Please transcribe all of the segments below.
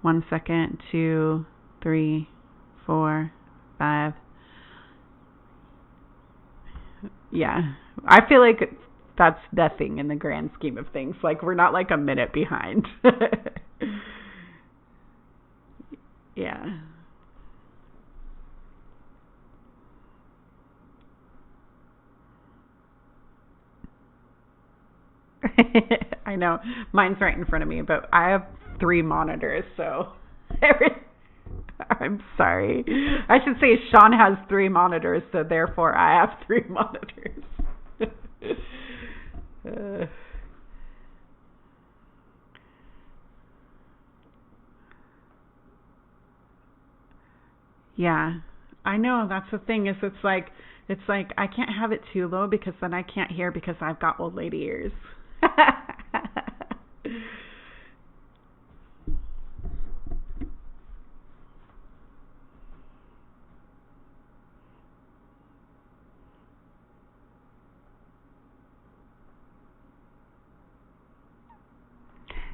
1 second, 2, 3, 4, 5. Yeah. I feel like that's nothing in the grand scheme of things. Like, we're not like a minute behind. Yeah. I know. Mine's right in front of me, but I have 3 monitors, so I'm sorry. I should say Sean has 3 monitors, so therefore I have 3 monitors. Yeah. I know, that's the thing is it's like I can't have it too low because then I can't hear because I've got old lady ears.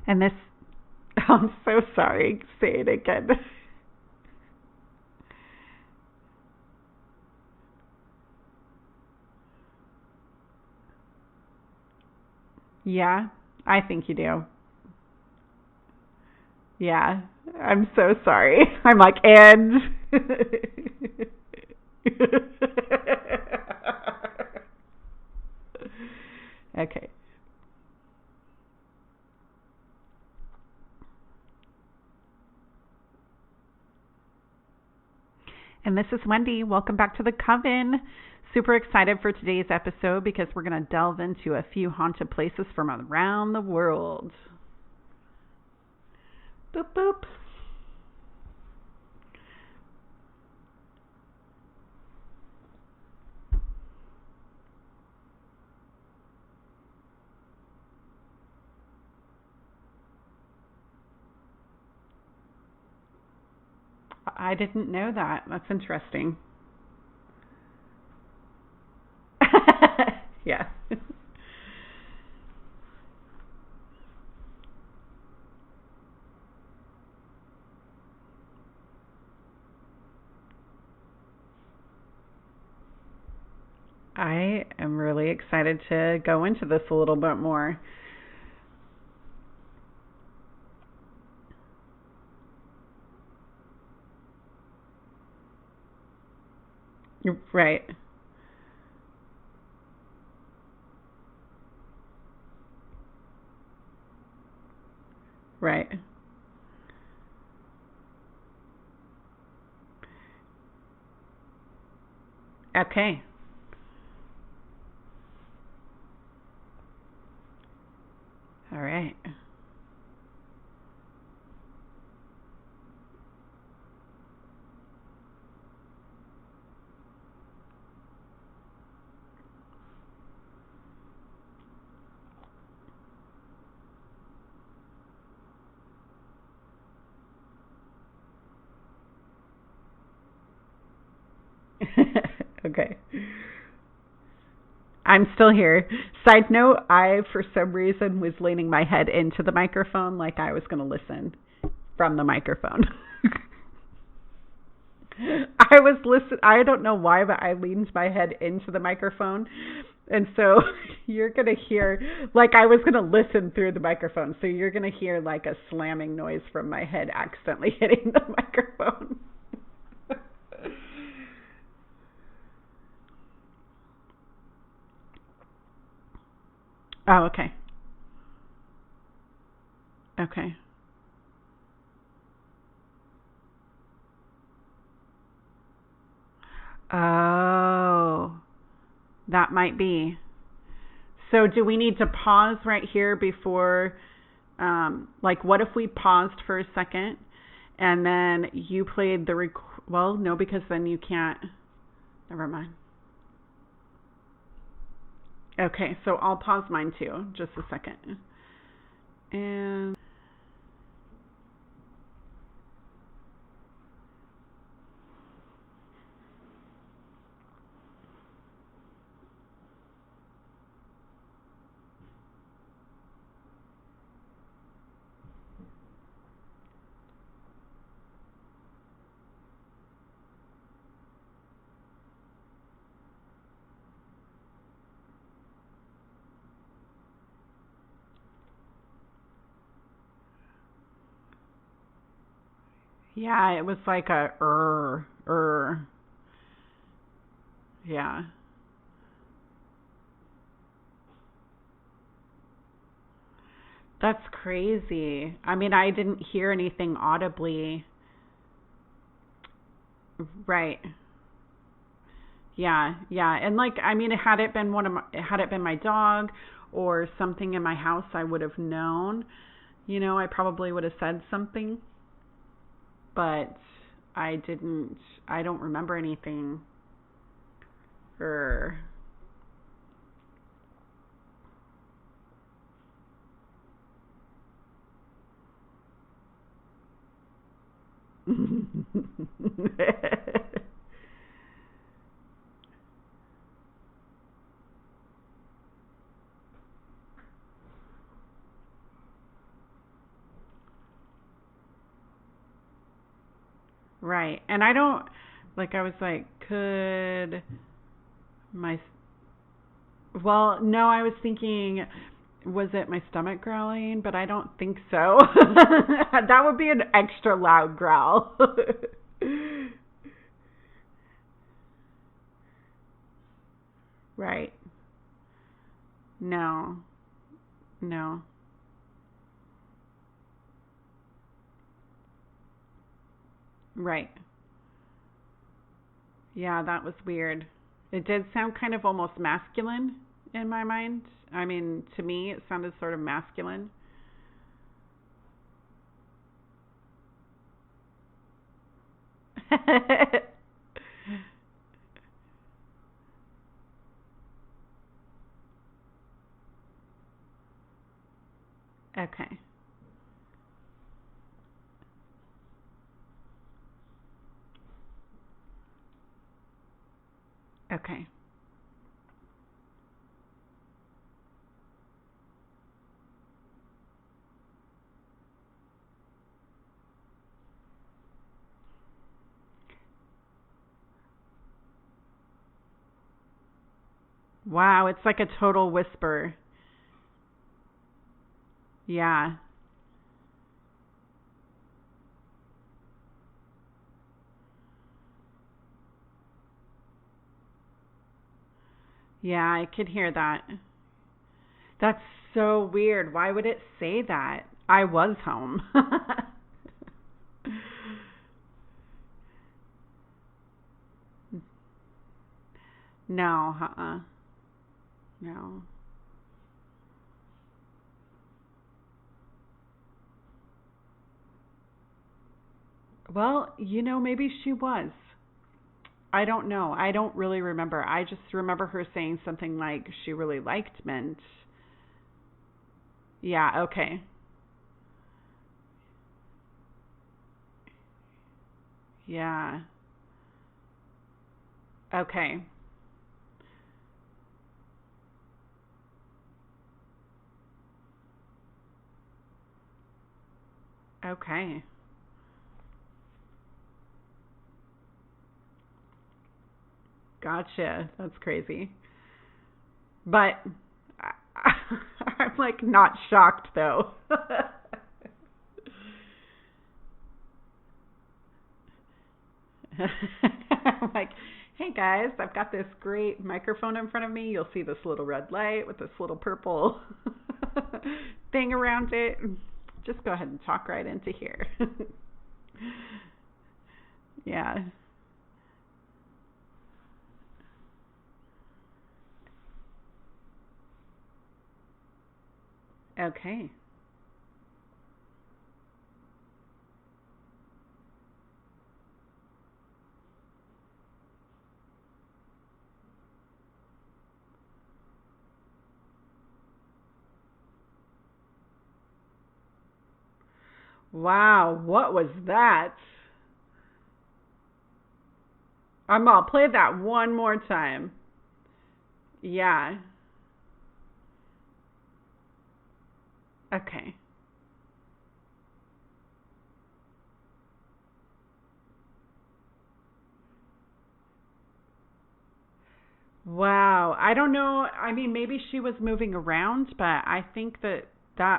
And this, I'm so sorry. Say it again. Yeah, I think you do. Yeah, I'm so sorry. I'm like, and. Okay. And this is Wendy. Welcome back to the Coven. Super excited for today's episode because we're going to delve into a few haunted places from around the world. Boop, boop. I didn't know that. That's interesting. Yeah. I am really excited to go into this a little bit more. Right. Right. Okay. All right. Okay. I'm still here. Side note, I, for some reason, was leaning my head into the microphone like I was going to listen from the microphone. I don't know why, but I leaned my head into the microphone. And so you're going to hear, like I was going to listen through the microphone. So you're going to hear like a slamming noise from my head accidentally hitting the microphone. Oh, okay. Okay. Oh, that might be. So do we need to pause right here before, like, what if we paused for a second and then you played well, no, because then you can't. Never mind. Okay, so I'll pause mine too, just a second. And Yeah, it was like a Yeah. That's crazy. I mean, I didn't hear anything audibly. Right. Yeah, yeah. And like, I mean, had it been my dog or something in my house, I would have known. I probably would have said something, but I didn't. I don't remember anything. Er. Right. And I don't like I was like, could my well, no, I was thinking was it my stomach growling, but I don't think so. That would be an extra loud growl. Right. No. No. Right. Yeah, that was weird. It did sound kind of almost masculine in my mind. I mean, to me, it sounded sort of masculine. Okay. Okay. Wow, it's like a total whisper. Yeah. Yeah, I could hear that. That's so weird. Why would it say that? I was home. No, no. Well, maybe she was. I don't know. I don't really remember. I just remember her saying something like she really liked mint. Yeah, okay. Yeah. Okay. Okay. Gotcha. That's crazy. But I'm like not shocked though. I'm like, hey guys, I've got this great microphone in front of me. You'll see this little red light with this little purple thing around it. Just go ahead and talk right into here. Yeah. Okay. Wow, what was that? I'll play that one more time. Yeah. Okay. Wow. I don't know. I mean, maybe she was moving around, but I think that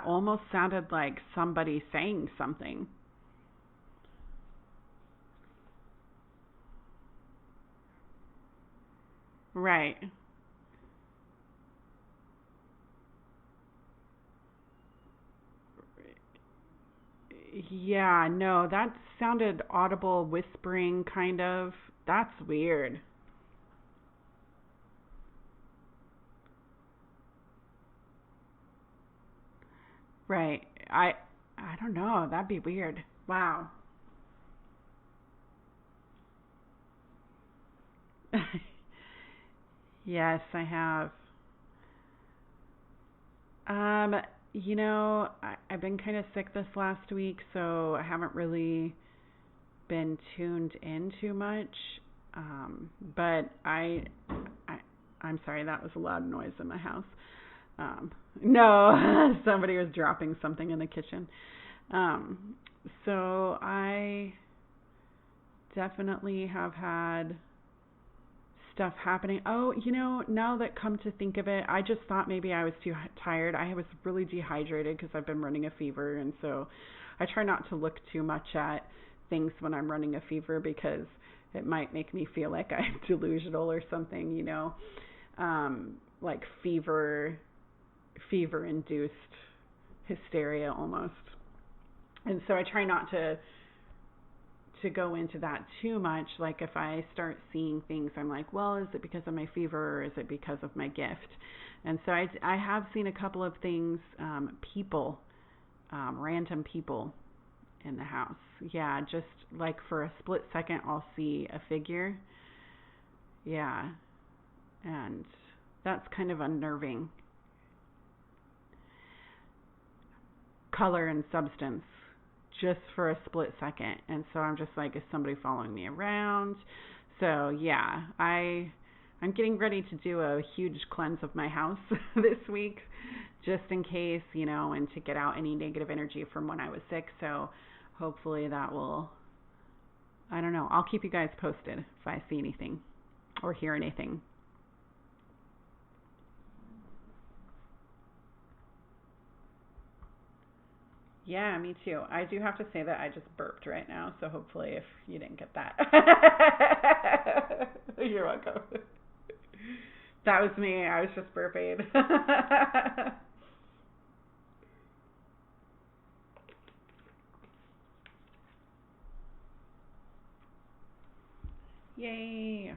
almost sounded like somebody saying something. Right. Yeah, no, that sounded audible whispering kind of. That's weird. Right. I don't know. That'd be weird. Wow. Yes, I have. Um, I've been kind of sick this last week, so I haven't really been tuned in too much. But I, I'm sorry, that was a loud noise in my house. No, somebody was dropping something in the kitchen. Um, so I definitely have had stuff happening. Oh, now that come to think of it, I just thought maybe I was too tired. I was really dehydrated because I've been running a fever, and so I try not to look too much at things when I'm running a fever because it might make me feel like I'm delusional or something. Like fever induced hysteria almost. And so I try not to go into that too much. Like if I start seeing things, I'm like, well, is it because of my fever or is it because of my gift? And so I have seen a couple of things, people, random people in the house. Yeah, just like for a split second, I'll see a figure. Yeah, and that's kind of unnerving. Color and substance just for a split second. And so I'm just like, is somebody following me around? So yeah, I'm getting ready to do a huge cleanse of my house this week, just in case, and to get out any negative energy from when I was sick. So hopefully that will, I don't know, I'll keep you guys posted if I see anything or hear anything. Yeah, me too. I do have to say that I just burped right now, so hopefully if you didn't get that. You're welcome. That was me. I was just burping. Yay.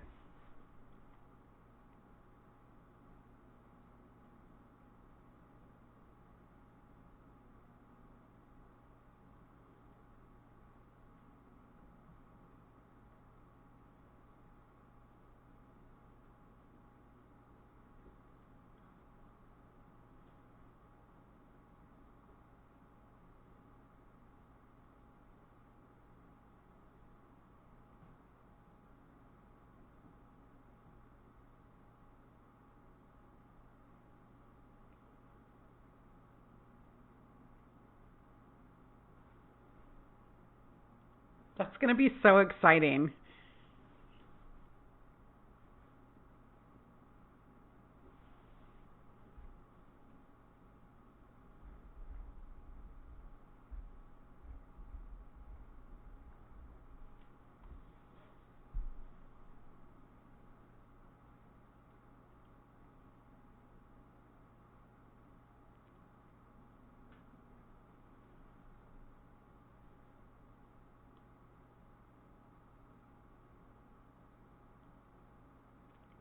That's going to be so exciting.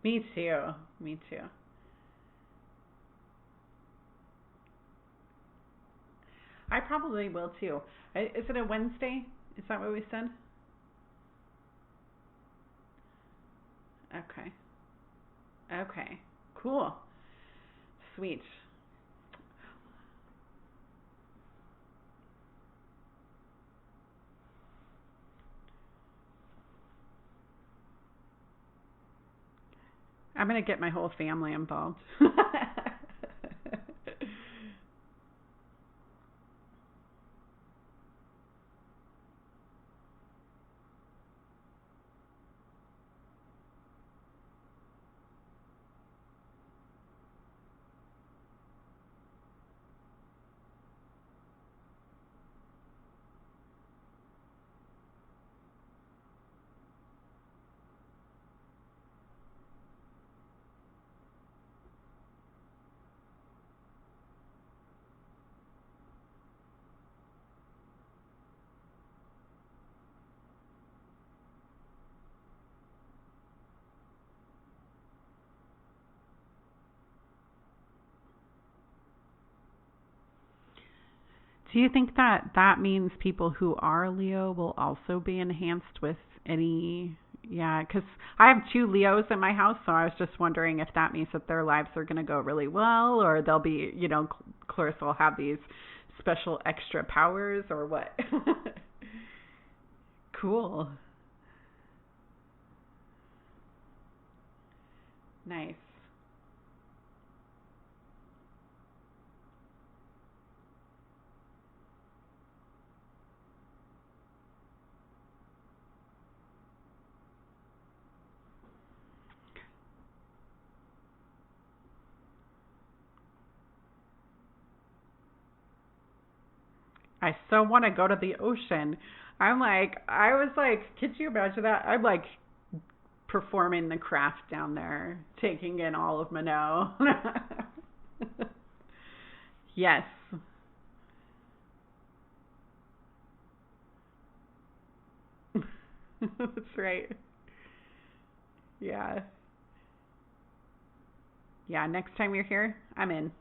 Me too. Me too. I probably will too. Is it a Wednesday? Is that what we said? Okay. Okay. Cool. Sweet. I'm going to get my whole family involved. Do you think that that means people who are Leo will also be enhanced with any? Yeah, because I have two Leos in my house, so I was just wondering if that means that their lives are going to go really well, or they'll be, Clarissa will have these special extra powers, or what? Cool. Nice. I so want to go to the ocean. I was like, could you imagine that? I'm like performing the craft down there, taking in all of Minot. Yes, that's right. Yeah. Yeah, next time you're here, I'm in.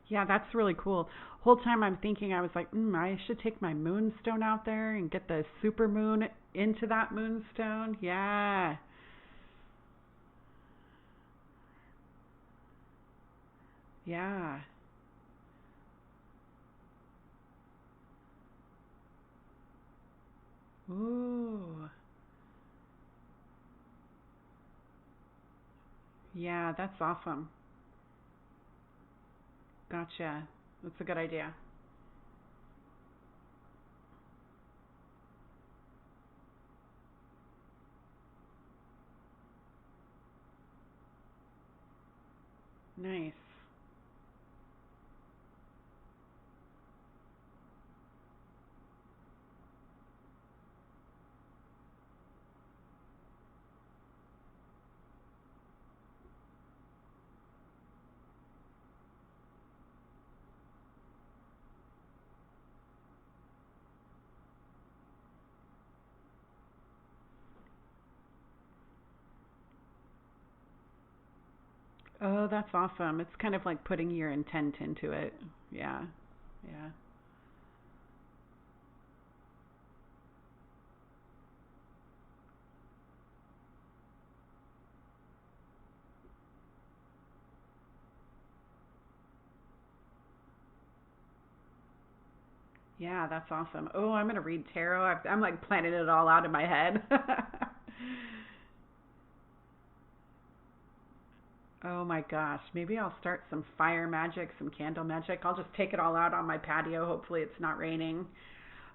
Yeah, that's really cool. Whole time I'm thinking, I was like, I should take my moonstone out there and get the super moon into that moonstone. Yeah. Yeah. Ooh. Yeah, that's awesome. Gotcha. That's a good idea. Nice. Oh, that's awesome. It's kind of like putting your intent into it. Yeah. Yeah. Yeah, that's awesome. Oh, I'm going to read tarot. I'm like planning it all out in my head. Oh my gosh. Maybe I'll start some fire magic, some candle magic. I'll just take it all out on my patio. Hopefully it's not raining.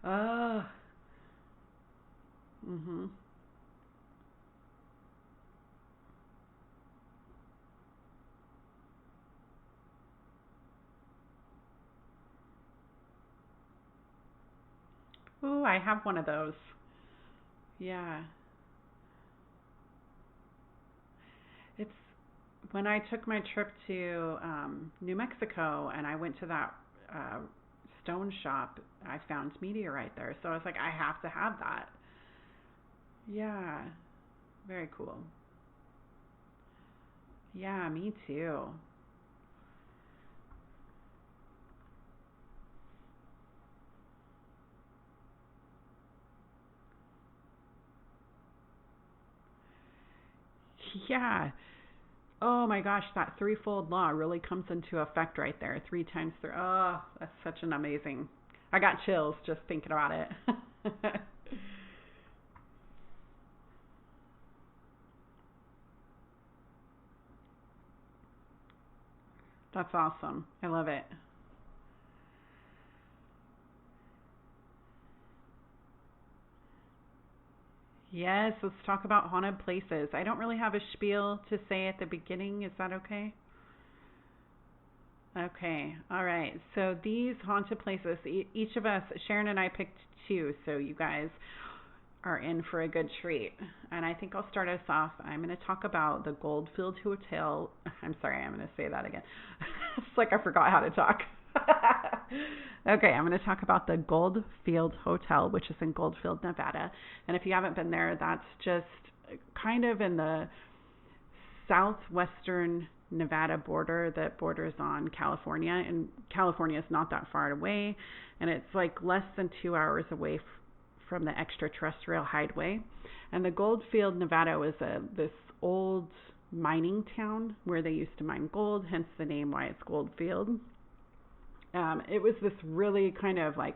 Oh. Mhm. Ooh, I have one of those. Yeah. It's when I took my trip to New Mexico and I went to that stone shop, I found meteorite there. So I was like, I have to have that. Yeah, very cool. Yeah, me too. Yeah. Oh my gosh, that threefold law really comes into effect right there. Three times three. Oh, that's such an amazing. I got chills just thinking about it. That's awesome. I love it. Yes, let's talk about haunted places. I don't really have a spiel to say at the beginning. Is that okay? Okay. All right. So these haunted places, each of us, Sharon and I picked two. So you guys are in for a good treat. And I think I'll start us off. I'm going to talk about the Goldfield Hotel. I'm sorry, I'm going to say that again. It's like I forgot how to talk. Okay, I'm going to talk about the Goldfield Hotel, which is in Goldfield, Nevada. And if you haven't been there, that's just kind of in the southwestern Nevada border that borders on California. And California is not that far away. And it's like less than 2 hours away from the extraterrestrial hideaway. And the Goldfield, Nevada was this old mining town where they used to mine gold, hence the name why it's Goldfield. It was this really kind of like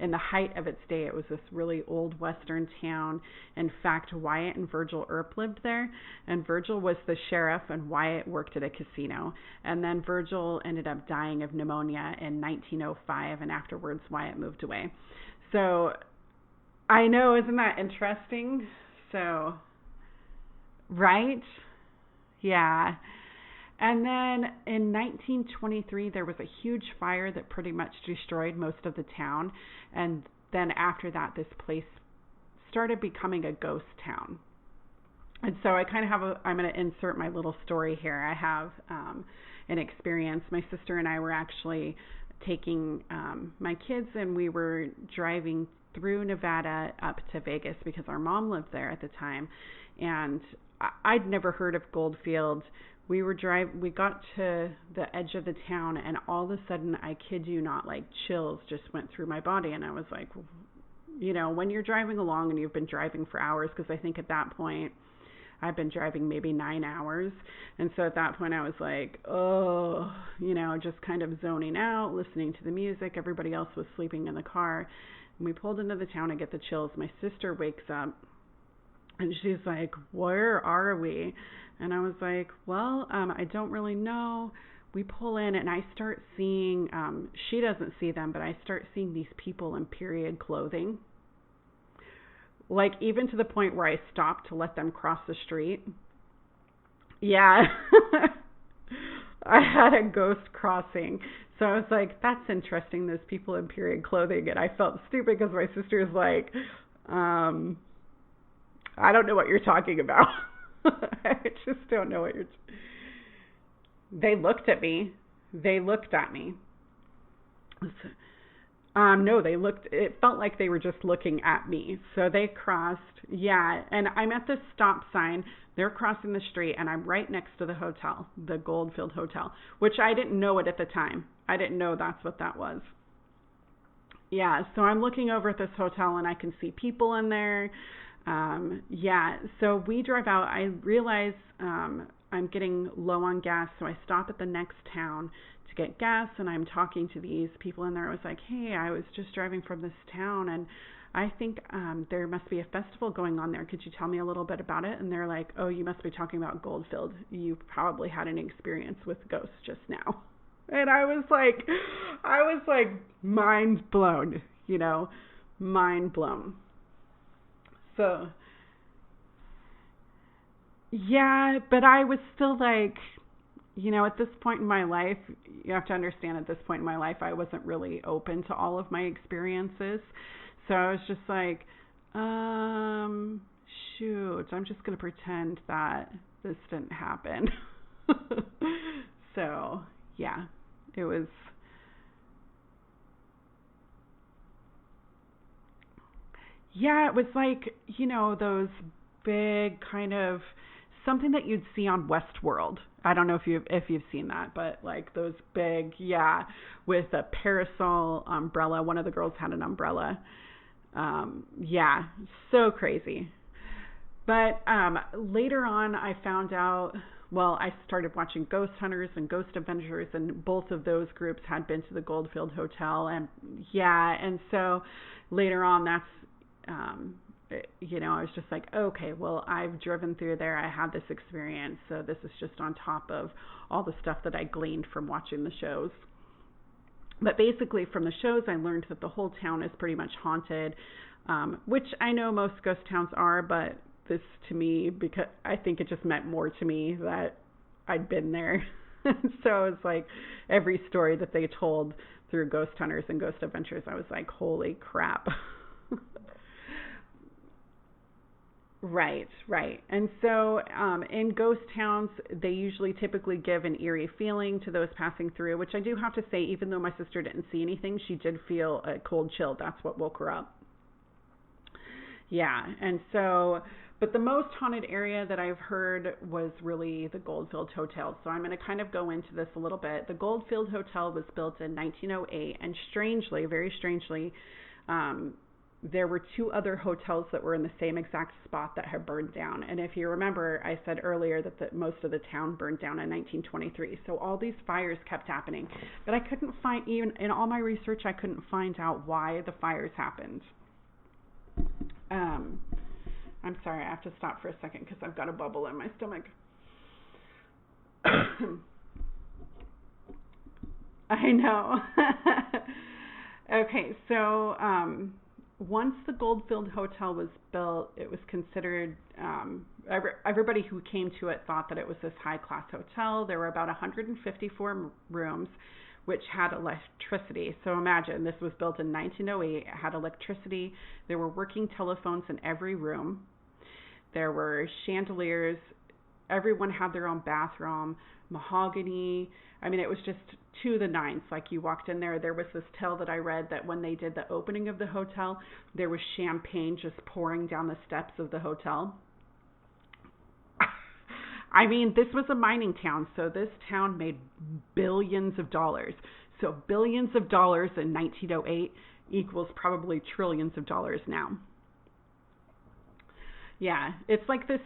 in the height of its day, it was this really old western town. In fact, Wyatt and Virgil Earp lived there, and Virgil was the sheriff and Wyatt worked at a casino. And then Virgil ended up dying of pneumonia in 1905, and afterwards Wyatt moved away. So I know, isn't that interesting? So, right? Yeah. And then in 1923, there was a huge fire that pretty much destroyed most of the town. And then after that, this place started becoming a ghost town. And so I kind of have I'm going to insert my little story here. I have an experience. My sister and I were actually taking my kids, and we were driving through Nevada up to Vegas because our mom lived there at the time. And I'd never heard of Goldfield. We got to the edge of the town, and all of a sudden, I kid you not, like chills just went through my body. And I was like, when you're driving along and you've been driving for hours, because I think at that point, I've been driving maybe 9 hours. And so at that point, I was like, oh, just kind of zoning out, listening to the music. Everybody else was sleeping in the car. And we pulled into the town and get the chills. My sister wakes up, and she's like, where are we? And I was like, well, I don't really know. We pull in, and I start seeing, she doesn't see them, but I start seeing these people in period clothing. Like, even to the point where I stopped to let them cross the street. Yeah. I had a ghost crossing. So I was like, that's interesting, those people in period clothing. And I felt stupid because my sister was like, I don't know what you're talking about. I just don't know what you're. They looked at me. They looked at me. No, they looked. It felt like they were just looking at me. So they crossed. Yeah, and I'm at the stop sign. They're crossing the street, and I'm right next to the hotel, the Goldfield Hotel, which I didn't know it at the time. I didn't know that's what that was. Yeah, so I'm looking over at this hotel, and I can see people in there. Yeah, so we drive out. I realize I'm getting low on gas, so I stop at the next town to get gas, and I'm talking to these people in there. I was like, hey, I was just driving from this town, and I think there must be a festival going on there. Could you tell me a little bit about it? And they're like, oh, you must be talking about Goldfield. You probably had an experience with ghosts just now. And I was like mind blown, mind blown. So, yeah, but I was still like, at this point in my life, you have to understand at this point in my life, I wasn't really open to all of my experiences. So I was just like, shoot, I'm just going to pretend that this didn't happen. So, yeah, it was Yeah, it was like, those big kind of something that you'd see on Westworld. I don't know if you've seen that, but like those big, yeah, with a parasol umbrella. One of the girls had an umbrella. Yeah, so crazy. But later on, I found out. Well, I started watching Ghost Hunters and Ghost Adventures, and both of those groups had been to the Goldfield Hotel, and yeah, and so later on, that's I was just like, okay, well, I've driven through there, I had this experience, so this is just on top of all the stuff that I gleaned from watching the shows. But basically, from the shows, I learned that the whole town is pretty much haunted, which I know most ghost towns are, but this to me, because I think it just meant more to me that I'd been there. So it's like every story that they told through Ghost Hunters and Ghost Adventures, I was like, holy crap. Right, right. And so in ghost towns, they usually typically give an eerie feeling to those passing through, which I do have to say, even though my sister didn't see anything, she did feel a cold chill. That's what woke her up. Yeah, and so, but the most haunted area that I've heard was really the Goldfield Hotel. So I'm going to kind of go into this a little bit. The Goldfield Hotel was built in 1908, and strangely, very strangely, there were two other hotels that were in the same exact spot that had burned down. And if you remember, I said earlier that most of the town burned down in 1923. So all these fires kept happening. But I couldn't find, even in all my research, I couldn't find out why the fires happened. I'm sorry, I have to stop for a second because I've got a bubble in my stomach. I know. Okay, so once the Goldfield Hotel was built, it was considered, everybody who came to it thought that it was this high-class hotel. There were about 154 rooms, which had electricity. So imagine, this was built in 1908. It had electricity. There were working telephones in every room. There were chandeliers. Everyone had their own bathroom, mahogany. I mean, it was just to the nines. Like you walked in there, there was this tale that I read that when they did the opening of the hotel, there was champagne just pouring down the steps of the hotel. I mean, this was a mining town, so this town made billions of dollars. So billions of dollars in 1908 equals probably trillions of dollars now. Yeah, it's like this.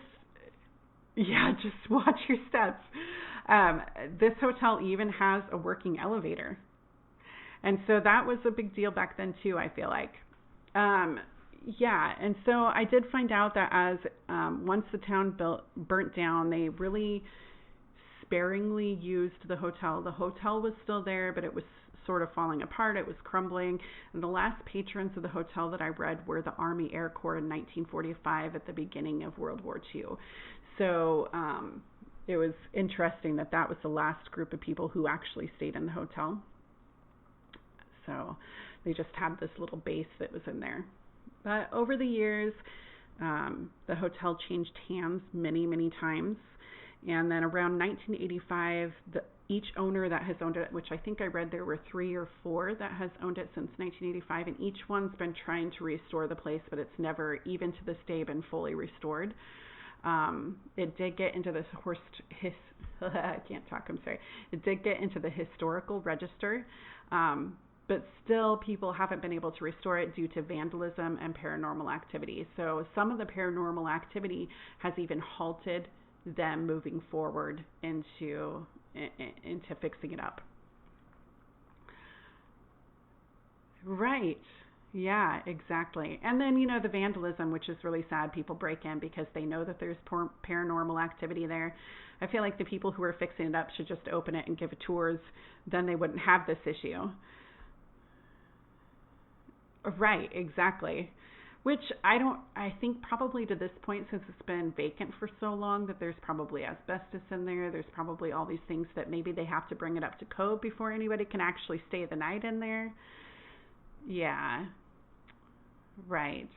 Yeah, just watch your steps. This hotel even has a working elevator. And so that was a big deal back then too, I feel like. Yeah, and so I did find out that as once the town burnt down, they really sparingly used the hotel. The hotel was still there, but it was sort of falling apart. It was crumbling. And the last patrons of the hotel that I read were the Army Air Corps in 1945 at the beginning of World War II. So it was interesting that that was the last group of people who actually stayed in the hotel. So they just had this little base that was in there. But over the years, the hotel changed hands many, many times. And then around 1985, each owner that has owned it, which I think I read there were 3 or 4 that has owned it since 1985, and each one's been trying to restore the place, but it's never, even to this day, been fully restored. It did get into the I can't talk, I'm sorry. It did get into the historical register, but still people haven't been able to restore it due to vandalism and paranormal activity. So some of the paranormal activity has even halted them moving forward into fixing it up. Right. Yeah, exactly. And then, the vandalism, which is really sad. People break in because they know that there's paranormal activity there. I feel like the people who are fixing it up should just open it and give tours. Then they wouldn't have this issue. Right, exactly. Which I think probably to this point, since it's been vacant for so long, that there's probably asbestos in there. There's probably all these things that maybe they have to bring it up to code before anybody can actually stay the night in there. Yeah, right.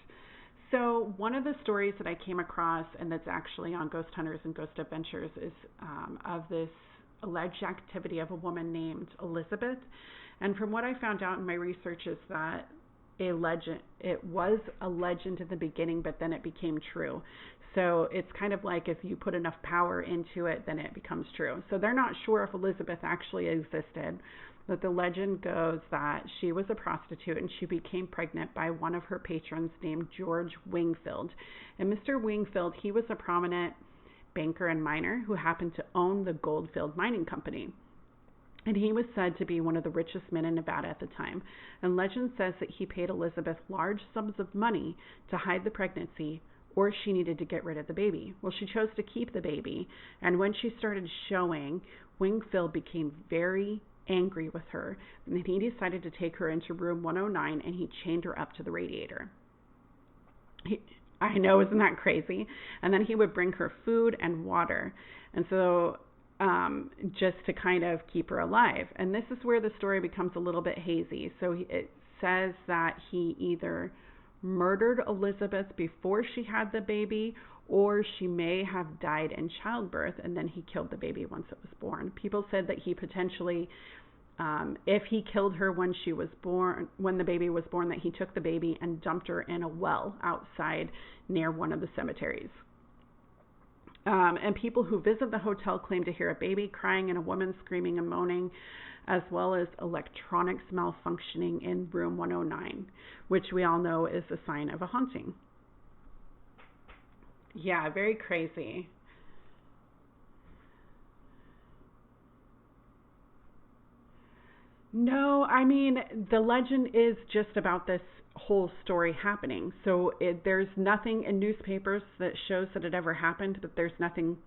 So one of the stories that I came across, and that's actually on Ghost Hunters and Ghost Adventures, is of this alleged activity of a woman named Elizabeth. And from what I found out in my research is that a legend. It was a legend in the beginning, but then it became true. So it's kind of like if you put enough power into it, then it becomes true. So they're not sure if Elizabeth actually existed, but the legend goes that she was a prostitute and she became pregnant by one of her patrons named George Wingfield. And Mr. Wingfield, he was a prominent banker and miner who happened to own the Goldfield mining company. And he was said to be one of the richest men in Nevada at the time. And legend says that he paid Elizabeth large sums of money to hide the pregnancy, or she needed to get rid of the baby. Well, she chose to keep the baby. And when she started showing, Wingfield became very angry with her. And he decided to take her into room 109 and he chained her up to the radiator. I know, isn't that crazy? And then he would bring her food and water. And so just to kind of keep her alive. And this is where the story becomes a little bit hazy. So it says that he either murdered Elizabeth before she had the baby, or she may have died in childbirth, and then he killed the baby once it was born. People said that he potentially, if he killed her when she was born, when the baby was born, that he took the baby and dumped her in a well outside near one of the cemeteries. And people who visit the hotel claim to hear a baby crying and a woman screaming and moaning, as well as electronics malfunctioning in room 109, which we all know is a sign of a haunting. Yeah, very crazy. No, I mean, the legend is just about this whole story happening. So there's nothing in newspapers that shows that it ever happened, but there's nothing.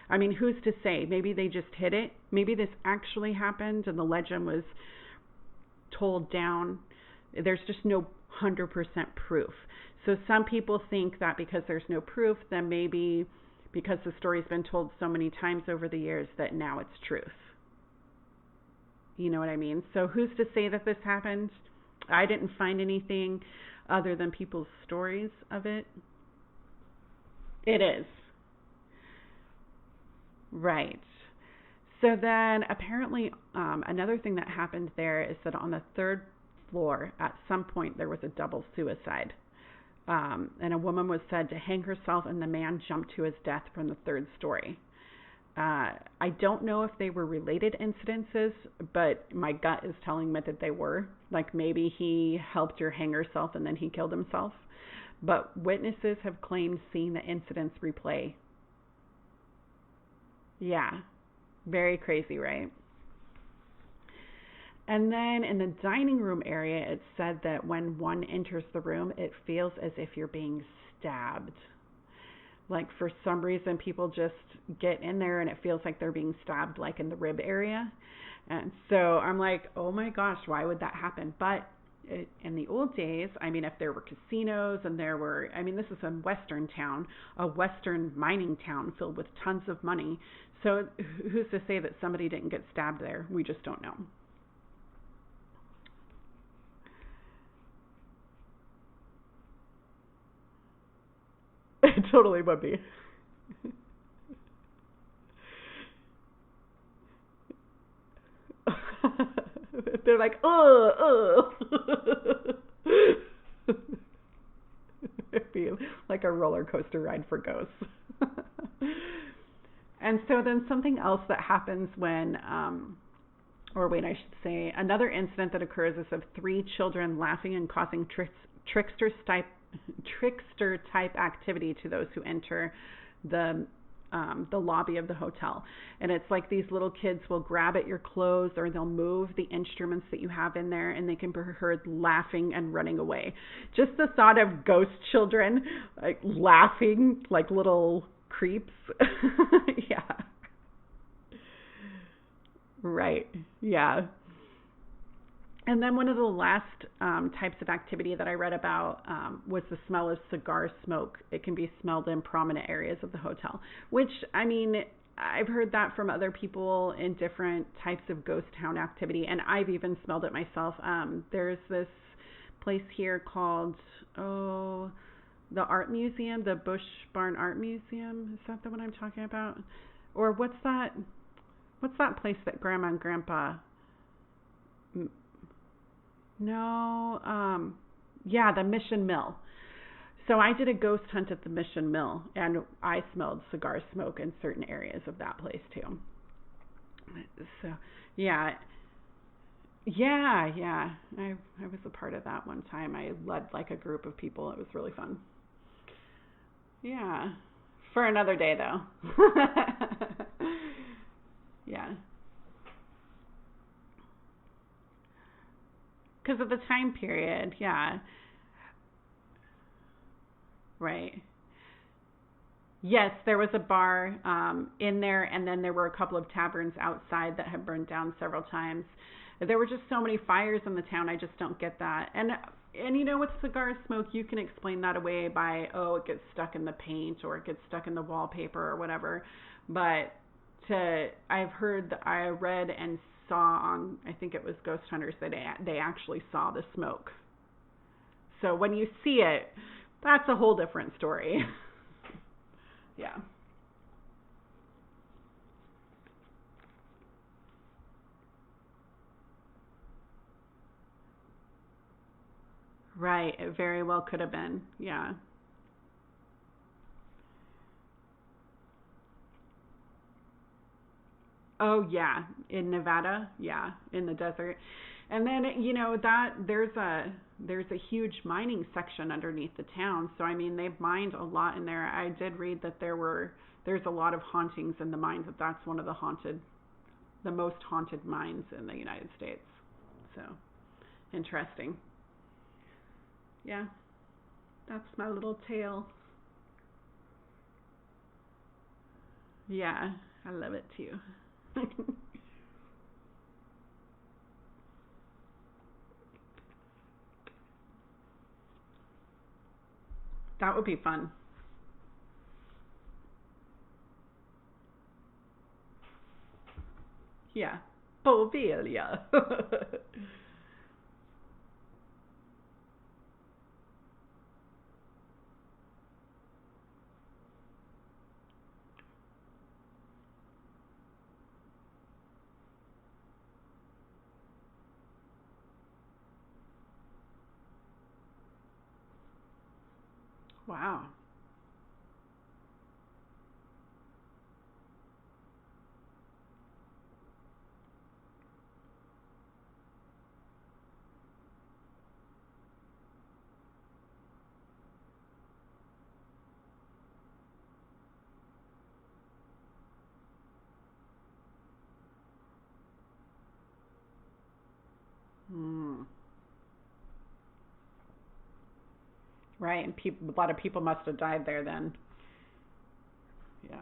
I mean, who's to say? Maybe they just hid it. Maybe this actually happened and the legend was told down. There's just no 100% proof. So some people think that because there's no proof, then maybe because the story's been told so many times over the years that now it's truth. You know what I mean? So who's to say that this happened? I didn't find anything other than people's stories of it. It is. Right. So then apparently another thing that happened there is that on the third floor, at some point, there was a double suicide. And a woman was said to hang herself and the man jumped to his death from the third story. I don't know if they were related incidences, but my gut is telling me that they were. Like maybe he helped her hang herself and then he killed himself. But witnesses have claimed seeing the incidents replay. Yeah, very crazy, right? And then in the dining room area, it said that when one enters the room, it feels as if you're being stabbed. Like for some reason, people just get in there and it feels like they're being stabbed like in the rib area. And so I'm like, oh my gosh, why would that happen? But in the old days, I mean, if there were casinos and there were, I mean, this is a Western town, a Western mining town filled with tons of money. So who's to say that somebody didn't get stabbed there? We just don't know. It totally would be. They're like, oh. It'd be like a roller coaster ride for ghosts. And so then something else that happens when, or wait, I should say, another incident that occurs is of three children laughing and causing trickster type activity to those who enter the lobby of the hotel. And it's like these little kids will grab at your clothes or they'll move the instruments that you have in there and they can be heard laughing and running away. Just the thought of ghost children like laughing like little creeps. Yeah. Right. Yeah. And then one of the last types of activity that I read about was the smell of cigar smoke. It can be smelled in prominent areas of the hotel, which, I mean, I've heard that from other people in different types of ghost town activity, and I've even smelled it myself. There's this place here called, the Art Museum, the Bush Barn Art Museum. Is that the one I'm talking about? Or what's that place that Grandma and Grandpa... No, Yeah, the Mission Mill. So I did a ghost hunt at the Mission Mill, and I smelled cigar smoke in certain areas of that place too. So, yeah, yeah. I was a part of that one time. I led like a group of people. It was really fun. Yeah, for another day though. Yeah, because of the time period. Yeah, right. Yes, there was a bar in there, and then there were a couple of taverns outside that had burned down several times. There were just so many fires in the town. I just don't get that. And you know, with cigar smoke, you can explain that away by, oh, it gets stuck in the paint or it gets stuck in the wallpaper or whatever. But I've heard, I read and saw on, I think it was Ghost Hunters, that they actually saw the smoke. So when you see it, that's a whole different story. Yeah. Right. It very well could have been. Yeah. Oh yeah, in Nevada. Yeah, in the desert. And then you know that there's a huge mining section underneath the town. So I mean, they've mined a lot in there. I did read that there's a lot of hauntings in the mines. That's one of the most haunted mines in the United States. So interesting. Yeah, that's my little tale. Yeah, I love it too. That would be fun. Yeah. Poveglia. Wow. Mm. Right, and a lot of people must have died there then. Yeah.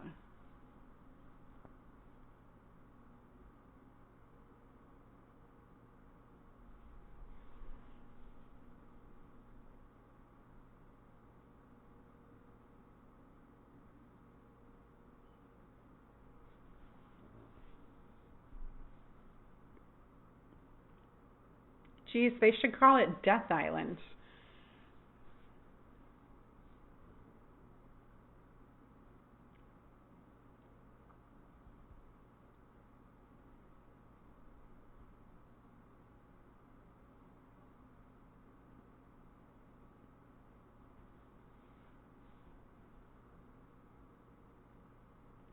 Geez, they should call it Death Island.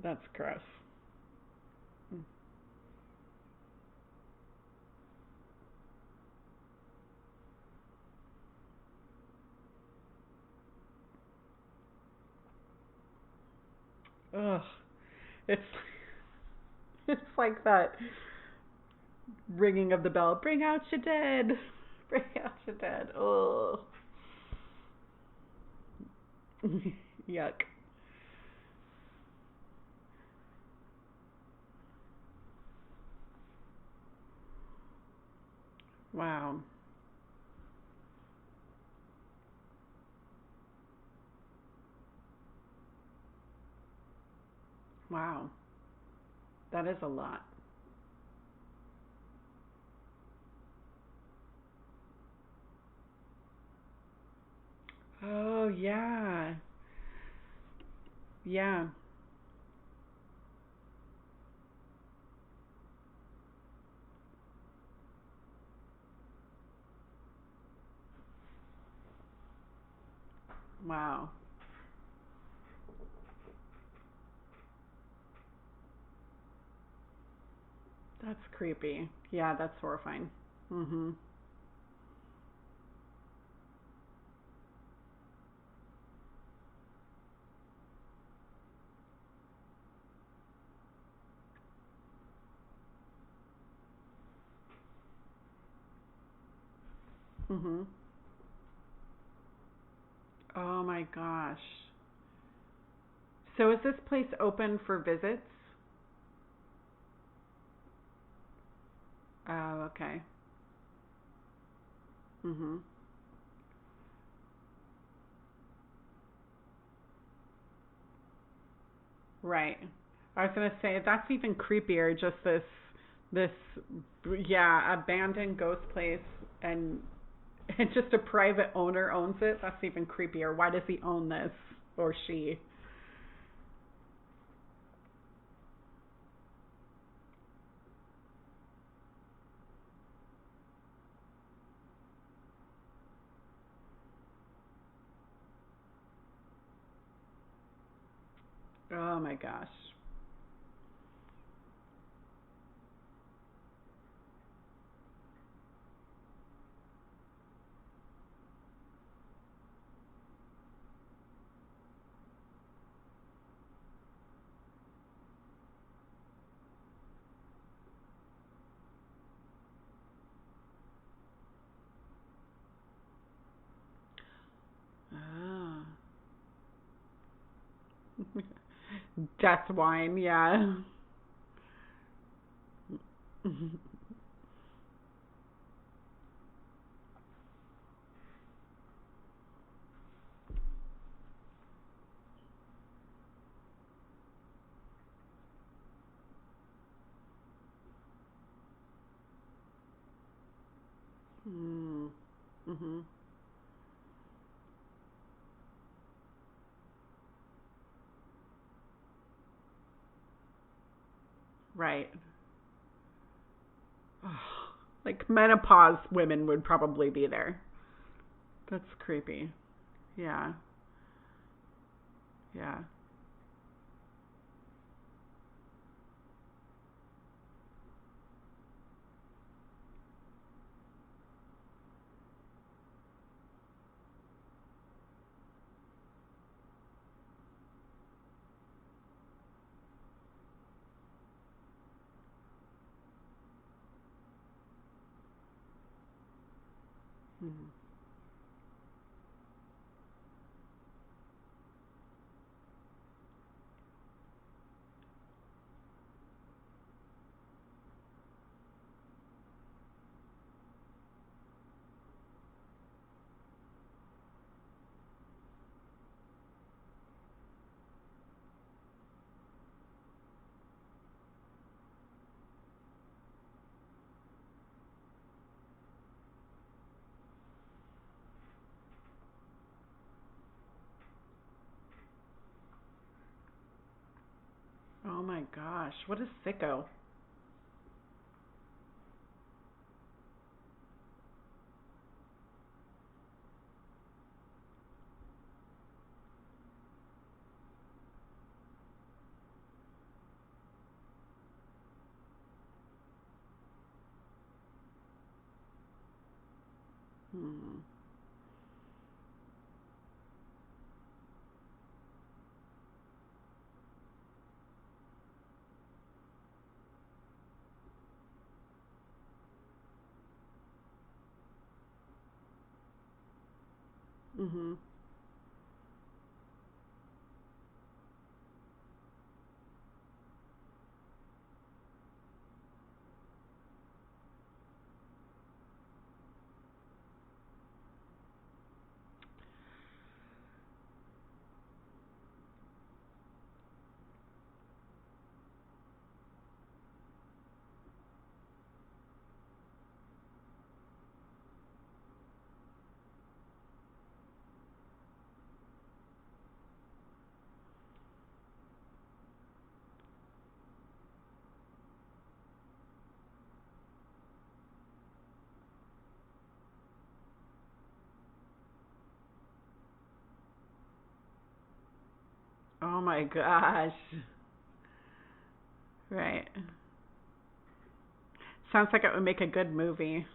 That's gross. Ugh. It's it's like that ringing of the bell. Bring out your dead. Bring out your dead. Oh. Yuck. Wow. Wow. That is a lot. Oh, yeah. Yeah. Wow. That's creepy. Yeah, that's horrifying. Mhm. Mhm. Oh my gosh. So is this place open for visits? Oh, okay. Mhm. Right. I was gonna say that's even creepier. Just this, yeah, abandoned ghost place, and and just a private owner owns it. That's even creepier. Why does he own this or she? Oh my gosh. Ah. Death wine. Yeah. Mm. Mhm. Right. Like menopause women would probably be there. That's creepy. Yeah. Yeah. Mhm. Oh my gosh, what a sicko. Hmm. Mhm. Oh my gosh. Right. Sounds like it would make a good movie.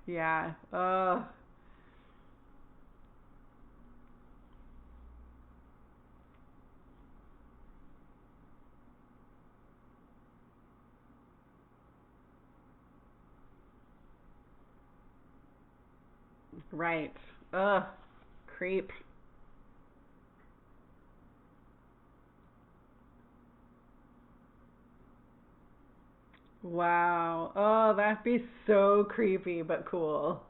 Yeah. Oh. Right. Ugh. Creep. Wow. Oh, that'd be so creepy, but cool.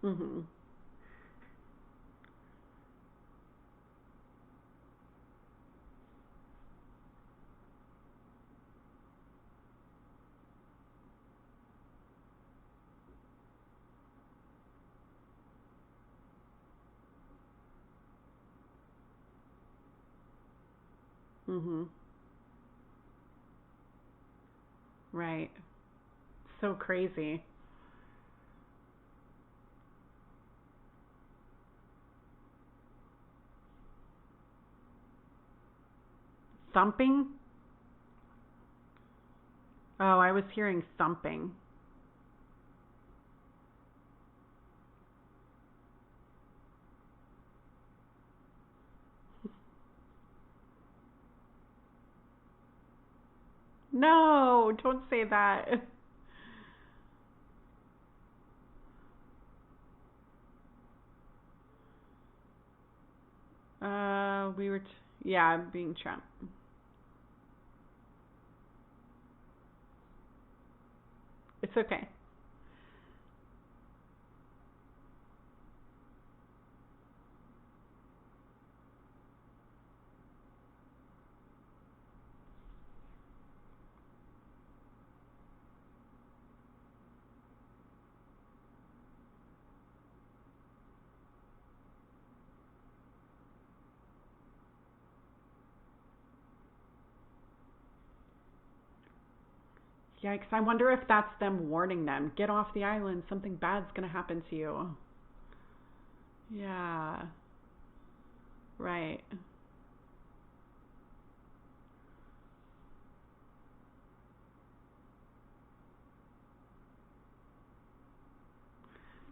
Mhm. Mhm. Right. So crazy. Thumping? Oh, I was hearing thumping. No, don't say that. We were, yeah, being trapped. It's okay. Yikes, I wonder if that's them warning them. Get off the island, something bad's gonna happen to you. Yeah, right.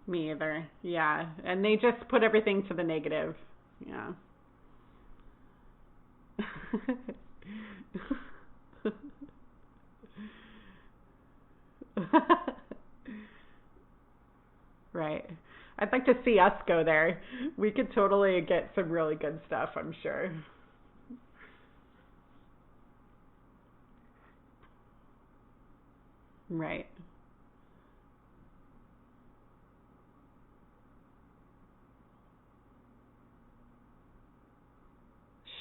Me either. Yeah, and they just put everything to the negative. Yeah. Right. I'd like to see us go there. We could totally get some really good stuff, I'm sure. Right.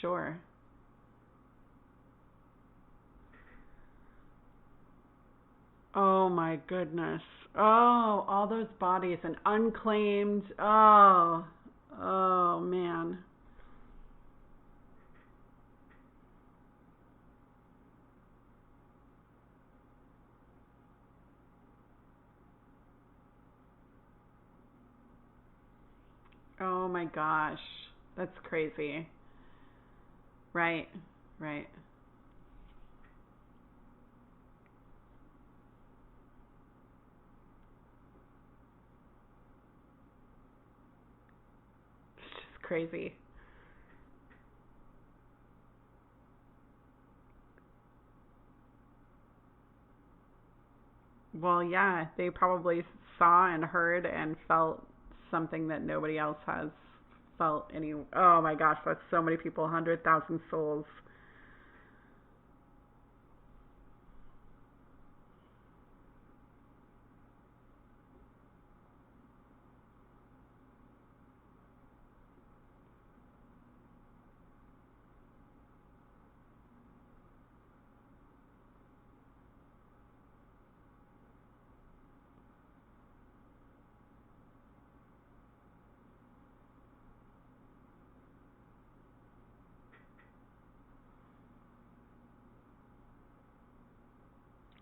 Sure. Oh my goodness. Oh, all those bodies and unclaimed. Oh. Oh man. Oh my gosh. That's crazy. Right. Right. It's just crazy. Well, yeah, they probably saw and heard and felt something that nobody else has felt any. Oh my gosh, that's so many people, 100,000 souls.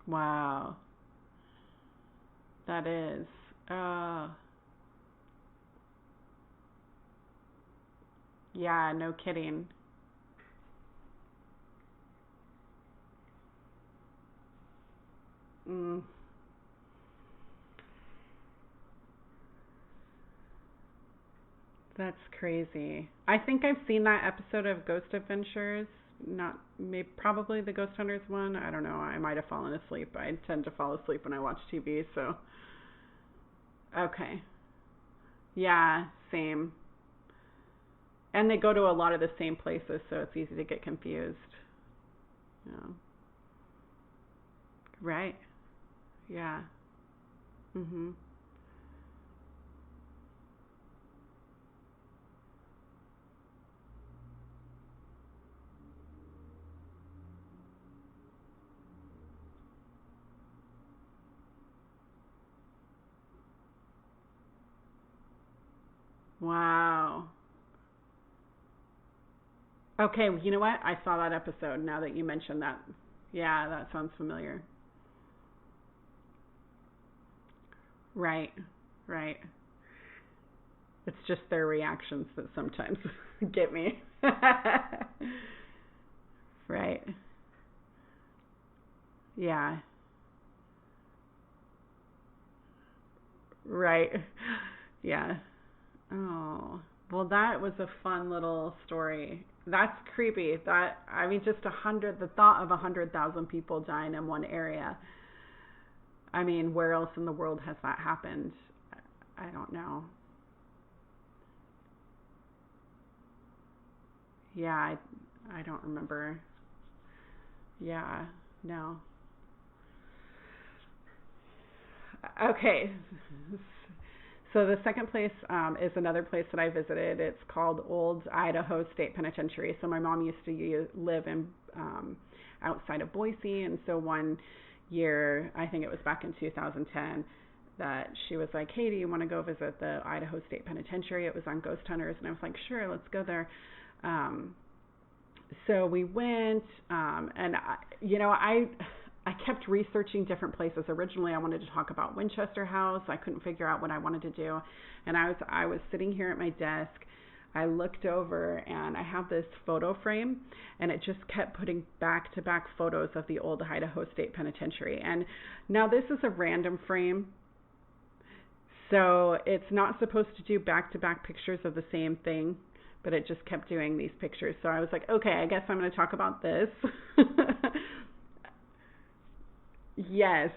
Wow. That is. Uh, yeah, no kidding. Mm, that's crazy. I think I've seen that episode of Ghost Adventures. Not maybe probably the Ghost Hunters one. I don't know. I might have fallen asleep. I tend to fall asleep when I watch TV, so okay. Yeah, same. And they go to a lot of the same places, so it's easy to get confused. Yeah. Right. Yeah. Mhm. Wow. Okay, you know what? I saw that episode now that you mentioned that. Yeah, that sounds familiar. Right. Right. It's just their reactions that sometimes get me. Right. Yeah. Right. Yeah. Oh. Well, that was a fun little story. That's creepy. That I mean, just 100. The thought of 100,000 people dying in one area. I mean, where else in the world has that happened? I don't know. Yeah, I don't remember. Yeah, no. Okay. So the second place is another place that I visited. It's called Old Idaho State Penitentiary. So my mom used to live in outside of Boise, and so one year, I think it was back in 2010, that she was like, "Hey, do you want to go visit the Idaho State Penitentiary?" It was on Ghost Hunters, and I was like, "Sure, let's go there." Um, so we went, and I kept researching different places. Originally, I wanted to talk about Winchester House. I couldn't figure out what I wanted to do, and I was sitting here at my desk. I looked over, and I have this photo frame, and it just kept putting back to back photos of the old Idaho State Penitentiary. And now this is a random frame, so it's not supposed to do back to back pictures of the same thing, but it just kept doing these pictures. So I was like, okay, I guess I'm going to talk about this. Yes,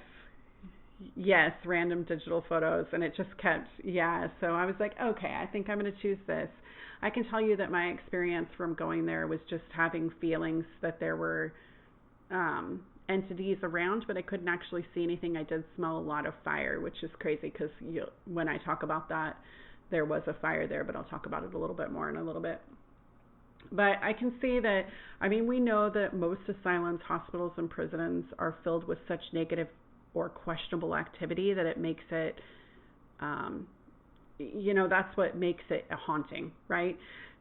yes, random digital photos, and it just kept, yeah. So I was like, okay, I think I'm going to choose this. I can tell you that my experience from going there was just having feelings that there were entities around, but I couldn't actually see anything. I did smell a lot of fire, which is crazy because when I talk about that, there was a fire there, but I'll talk about it a little bit more in a little bit. But I can see that, I mean, we know that most asylums, hospitals, and prisons are filled with such negative or questionable activity that it makes it, um, that's what makes it a haunting, right?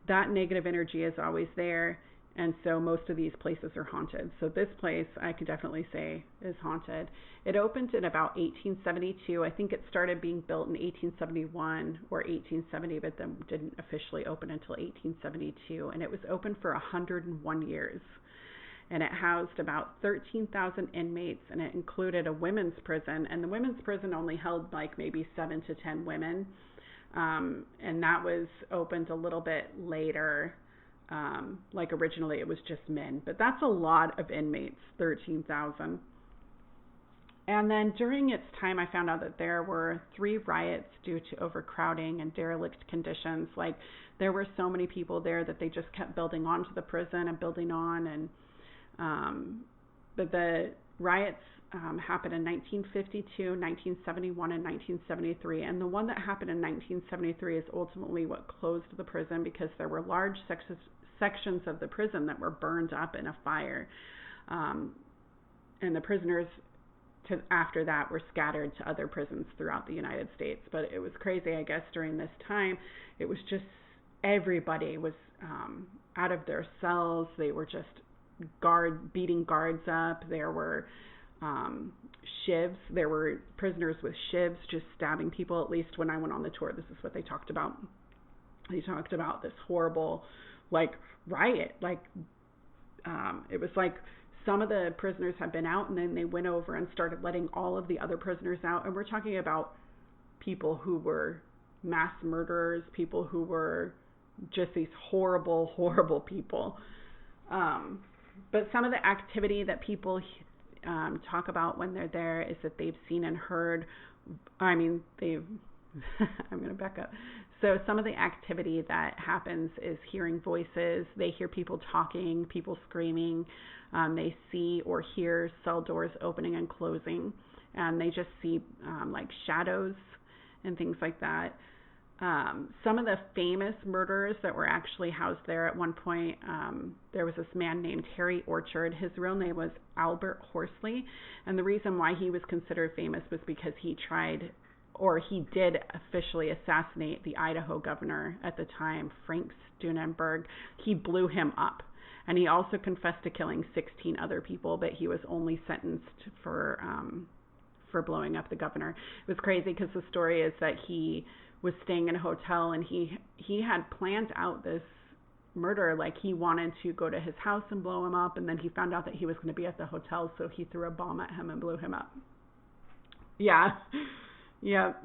That negative energy is always there. And so most of these places are haunted. So this place, I could definitely say, is haunted. It opened in about 1872. I think it started being built in 1871 or 1870, but then didn't officially open until 1872. And it was open for 101 years. And it housed about 13,000 inmates, and it included a women's prison. And the women's prison only held like maybe 7 to 10 women. And that was opened a little bit later. Like originally it was just men, but that's a lot of inmates, 13,000. And then during its time, I found out that there were 3 riots due to overcrowding and derelict conditions. Like there were so many people there that they just kept building onto the prison and building on. And but the riots happened in 1952, 1971, and 1973. And the one that happened in 1973 is ultimately what closed the prison because there were large sections of the prison that were burned up in a fire. Um, and the prisoners after that were scattered to other prisons throughout the United States. But it was crazy, I guess, during this time. It was just everybody was out of their cells. They were just beating guards up. There were shivs. There were prisoners with shivs just stabbing people, at least when I went on the tour. This is what they talked about. They talked about this horrible, like, riot. Like, it was like some of the prisoners had been out, and then they went over and started letting all of the other prisoners out. And we're talking about people who were mass murderers, people who were just these horrible, horrible people. But some of the activity that people talk about when they're there is that they've seen and heard, I'm going to back up. So some of the activity that happens is hearing voices. They hear people talking, people screaming. They see or hear cell doors opening and closing. And they just see like shadows and things like that. Some of the famous murderers that were actually housed there at one point, there was this man named Harry Orchard. His real name was Albert Horsley, and the reason why he was considered famous was because he did officially assassinate the Idaho governor at the time, Frank Steunenberg. He blew him up, and he also confessed to killing 16 other people, but he was only sentenced for blowing up the governor. It was crazy because the story is that he was staying in a hotel, and he had planned out this murder. Like, he wanted to go to his house and blow him up, and then he found out that he was going to be at the hotel, so he threw a bomb at him and blew him up. Yeah. Yep.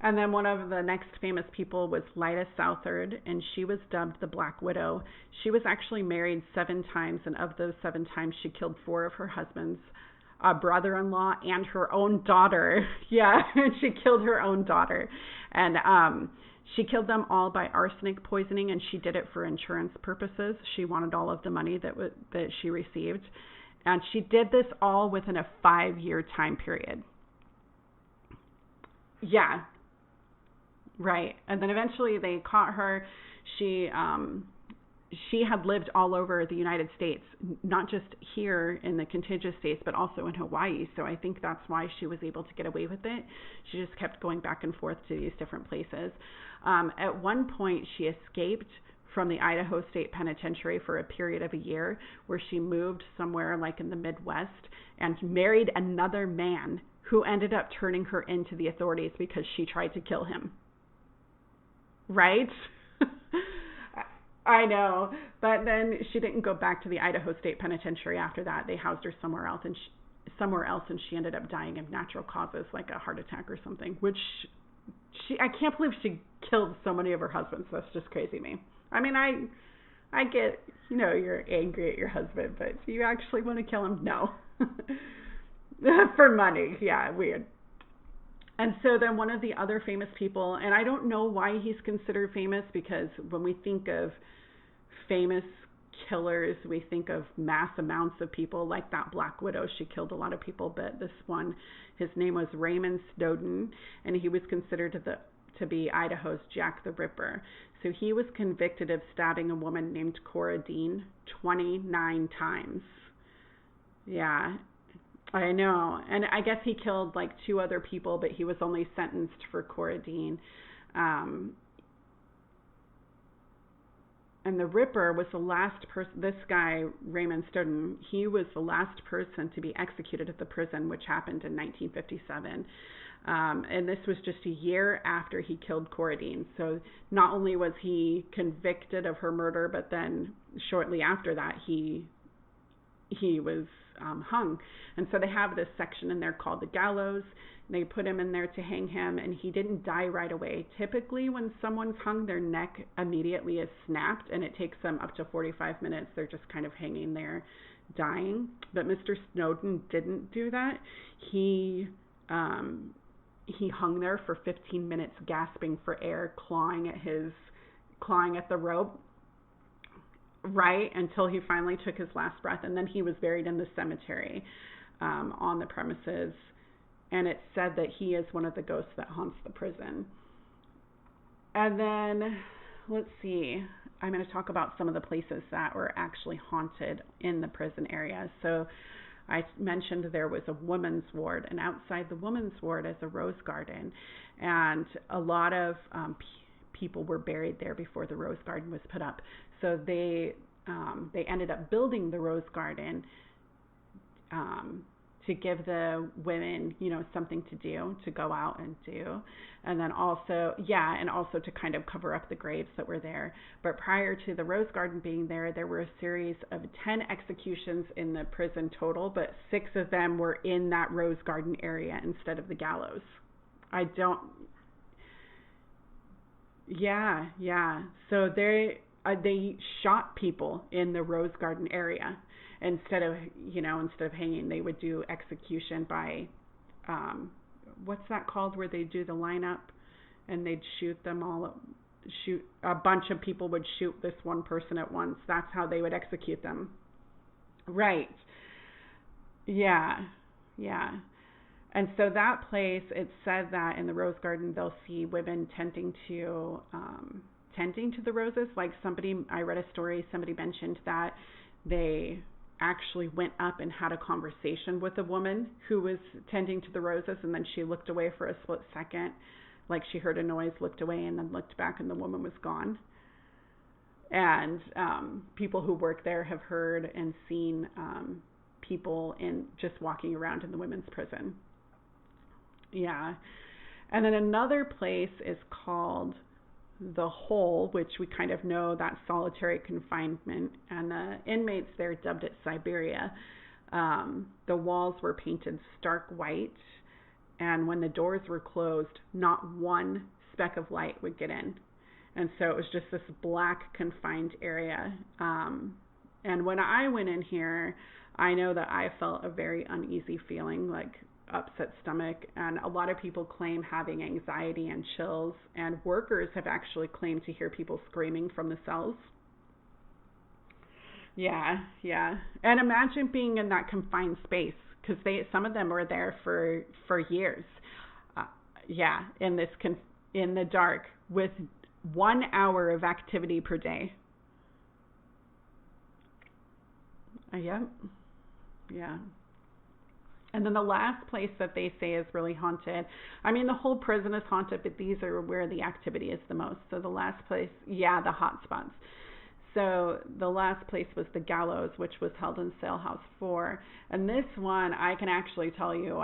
And then one of the next famous people was Lida Southard, and she was dubbed the Black Widow. She was actually married 7 times, and of those 7 times, she killed 4 of her husbands, a brother-in-law, and her own daughter. Yeah, she killed her own daughter. And she killed them all by arsenic poisoning, and she did it for insurance purposes. She wanted all of the money that she received. And she did this all within a 5-year time period. Yeah. Right. And then eventually they caught her. She had lived all over the United States, not just here in the contiguous states, but also in Hawaii. So I think that's why she was able to get away with it. She just kept going back and forth to these different places. At one point, she escaped from the Idaho State Penitentiary for a period of a year, where she moved somewhere like in the Midwest and married another man who ended up turning her into the authorities because she tried to kill him. Right? I know. But then she didn't go back to the Idaho State Penitentiary after that. They housed her somewhere else, and she ended up dying of natural causes, like a heart attack or something, which I can't believe she killed so many of her husbands. That's just crazy to me. I mean, I get, you're angry at your husband, but do you actually want to kill him? No. For money. Yeah, weird. And so then one of the other famous people, and I don't know why he's considered famous, because when we think of famous killers, we think of mass amounts of people, like that Black Widow. She killed a lot of people, but this one, his name was Raymond Snowden, and he was considered to be Idaho's Jack the Ripper. So he was convicted of stabbing a woman named Cora Dean 29 times. Yeah, I know. And I guess he killed like 2 other people, but he was only sentenced for Cora Dean. And the Ripper was the last person, this guy, Raymond Snowden, he was the last person to be executed at the prison, which happened in 1957. And this was just a year after he killed Cora Dean. So not only was he convicted of her murder, but then shortly after that, he was hung. And so they have this section in there called the gallows. They put him in there to hang him, and he didn't die right away. Typically, when someone's hung, their neck immediately is snapped, and it takes them up to 45 minutes. They're just kind of hanging there, dying. But Mr. Snowden didn't do that. He hung there for 15 minutes, gasping for air, clawing at the rope, right, until he finally took his last breath. And then he was buried in the cemetery on the premises. And it's said that he is one of the ghosts that haunts the prison. And then, let's see, I'm going to talk about some of the places that were actually haunted in the prison area. So I mentioned there was a women's ward, and outside the women's ward is a rose garden. And a lot of people were buried there before the rose garden was put up. So they ended up building the rose garden to give the women, you know, something to do, to go out and do. And then also, and also to kind of cover up the graves that were there. But prior to the Rose Garden being there, there were a series of 10 executions in the prison total, but 6 of them were in that Rose Garden area instead of the gallows. So they shot people in the Rose Garden area instead of hanging. They would do execution by, what's that called, where they do the lineup and they'd shoot a bunch of people would shoot this one person at once. That's how they would execute them. Right. Yeah. And so that place, it said that in the Rose Garden, they'll see women tending to the roses. Like I read a story, somebody mentioned that they actually went up and had a conversation with a woman who was tending to the roses, and then she looked away for a split second, like she heard a noise, looked away, and then looked back, and the woman was gone. And people who work there have heard and seen people just walking around in the women's prison. Yeah. And then another place is called the Hole, which we kind of know that solitary confinement, and the inmates there dubbed it Siberia. The walls were painted stark white, and when the doors were closed, not one speck of light would get in. And so it was just this black confined area. And when I went in here, I know that I felt a very uneasy feeling, like upset stomach, and a lot of people claim having anxiety and chills, and workers have actually claimed to hear people screaming from the cells. Yeah. And imagine being in that confined space, because some of them were there for years. In the dark with 1 hour of activity per day. Yeah. And then the last place that they say is really haunted. I mean, the whole prison is haunted, but these are where the activity is the most. So the last place, the hot spots. So the last place was the gallows, which was held in Cell House 4. And this one, I can actually tell you,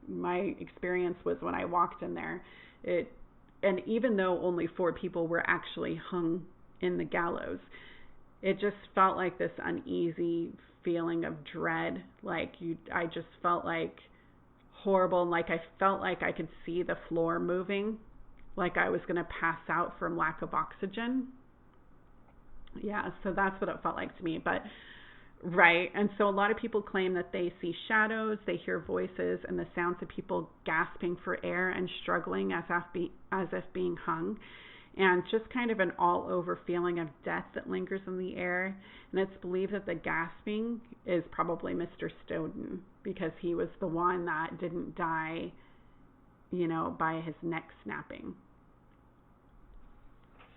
my experience was when I walked in there. And even though only 4 people were actually hung in the gallows, it just felt like this uneasy feeling of dread. I just felt like horrible, and like I felt like I could see the floor moving, like I was going to pass out from lack of oxygen. Yeah, so that's what it felt like to me. But right, and so a lot of people claim that they see shadows, they hear voices, and the sounds of people gasping for air and struggling as if being hung. And just kind of an all-over feeling of death that lingers in the air. And it's believed that the gasping is probably Mr. Snowden, because he was the one that didn't die, by his neck snapping.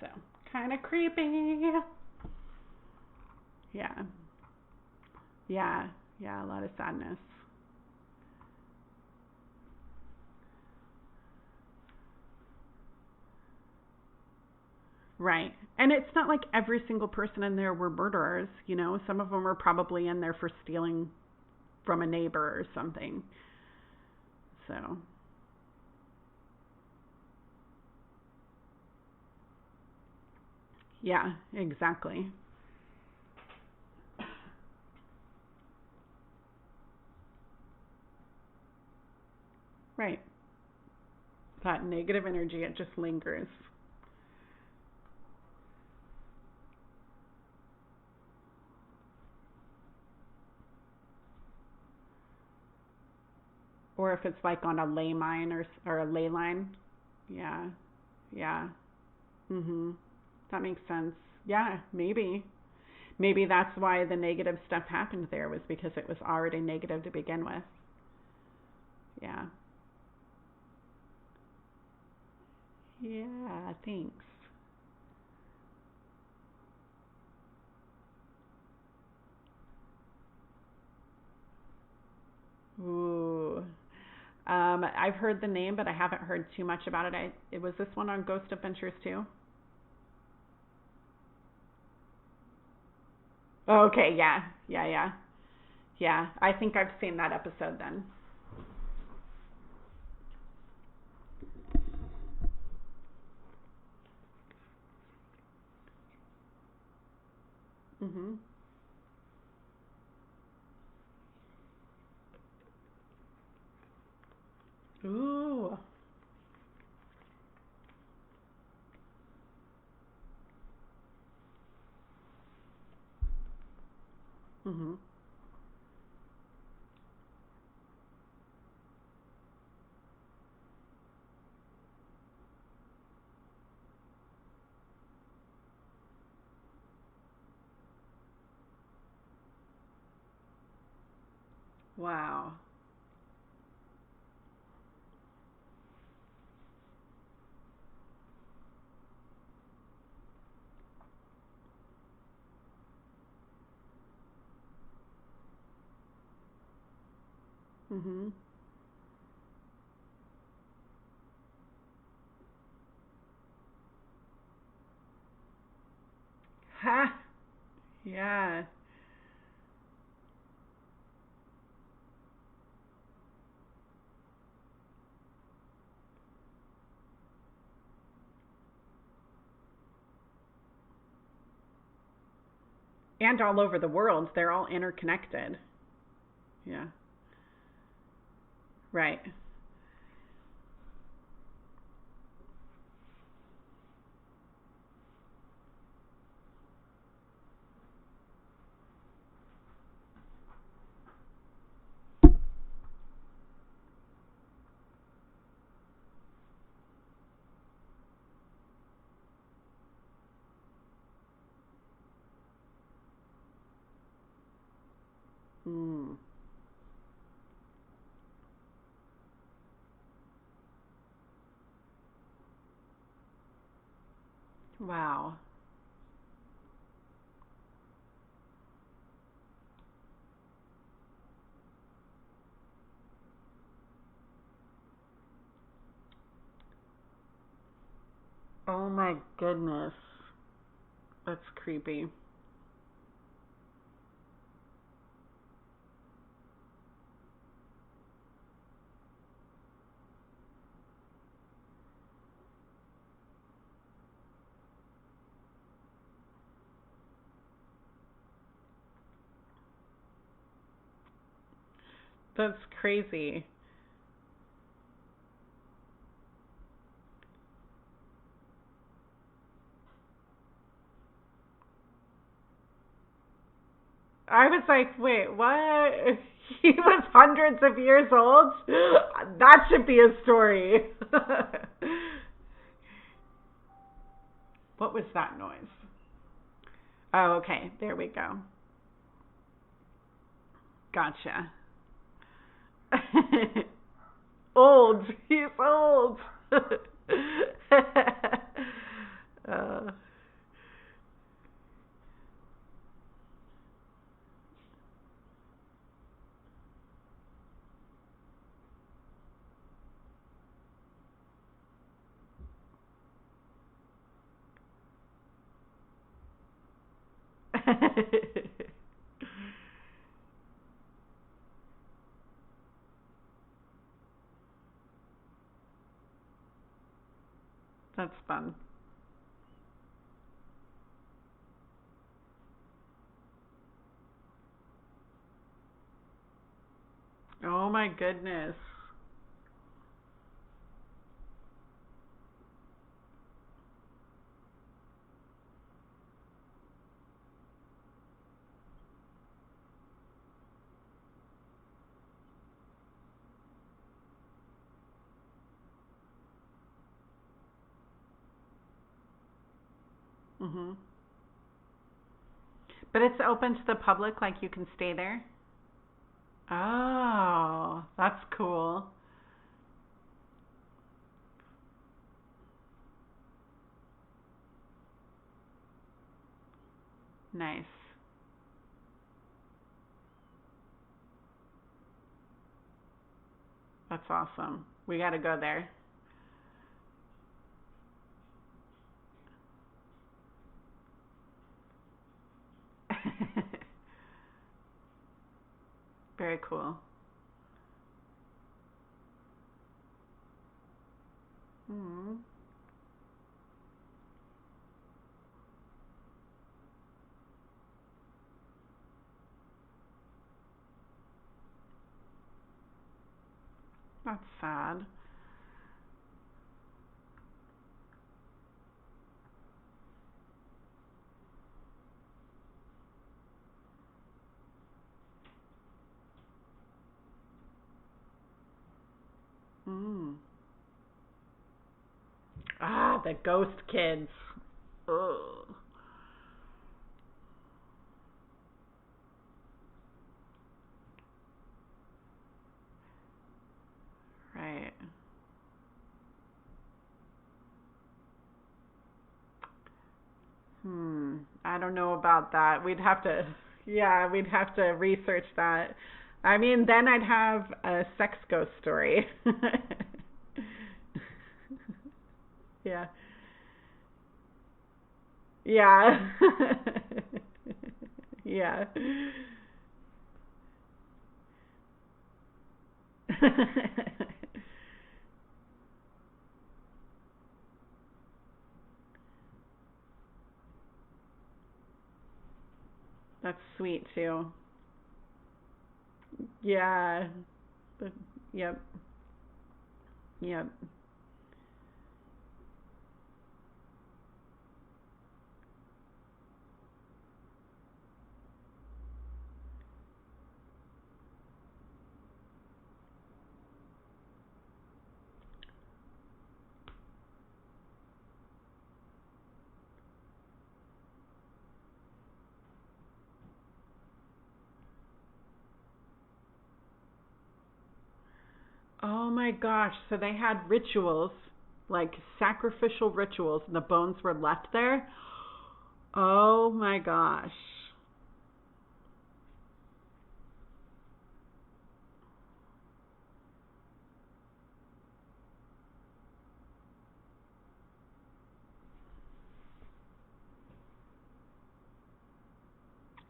So, kind of creepy. Yeah, a lot of sadness. Right. And it's not like every single person in there were murderers, Some of them were probably in there for stealing from a neighbor or something. So. Yeah, exactly. Right. That negative energy, it just lingers. Or if it's like on a ley line or a ley line. Yeah. That makes sense. Yeah, maybe. Maybe that's why the negative stuff happened there, was because it was already negative to begin with. Yeah. Yeah, thanks. Ooh. I've heard the name, but I haven't heard too much about it. Was this one on Ghost Adventures too? Okay, yeah. Yeah, I think I've seen that episode then. Mhm. Ooh. Mhm. Wow. Mhm. Ha. Yeah. And all over the world, they're all interconnected. Yeah. Right. Mm. Wow. Oh my goodness. That's creepy. That's crazy. I was like, wait, what? He was hundreds of years old? That should be a story. What was that noise? Oh, okay. There we go. Gotcha. Old. He's old. uh. That's fun. Oh my goodness. Mhm. But it's open to the public, like you can stay there. Oh, that's cool. Nice. That's awesome. We got to go there. Very cool. Hmm. That's sad. Hmm. Ah, the ghost kids. Ugh. Right. I don't know about that. Yeah, we'd have to research that. I mean, then I'd have a sex ghost story. Yeah. Yeah. Yeah. That's sweet too. Yeah. But, yep. Yep. Oh my gosh. So they had rituals, like sacrificial rituals, and the bones were left there? Oh my gosh.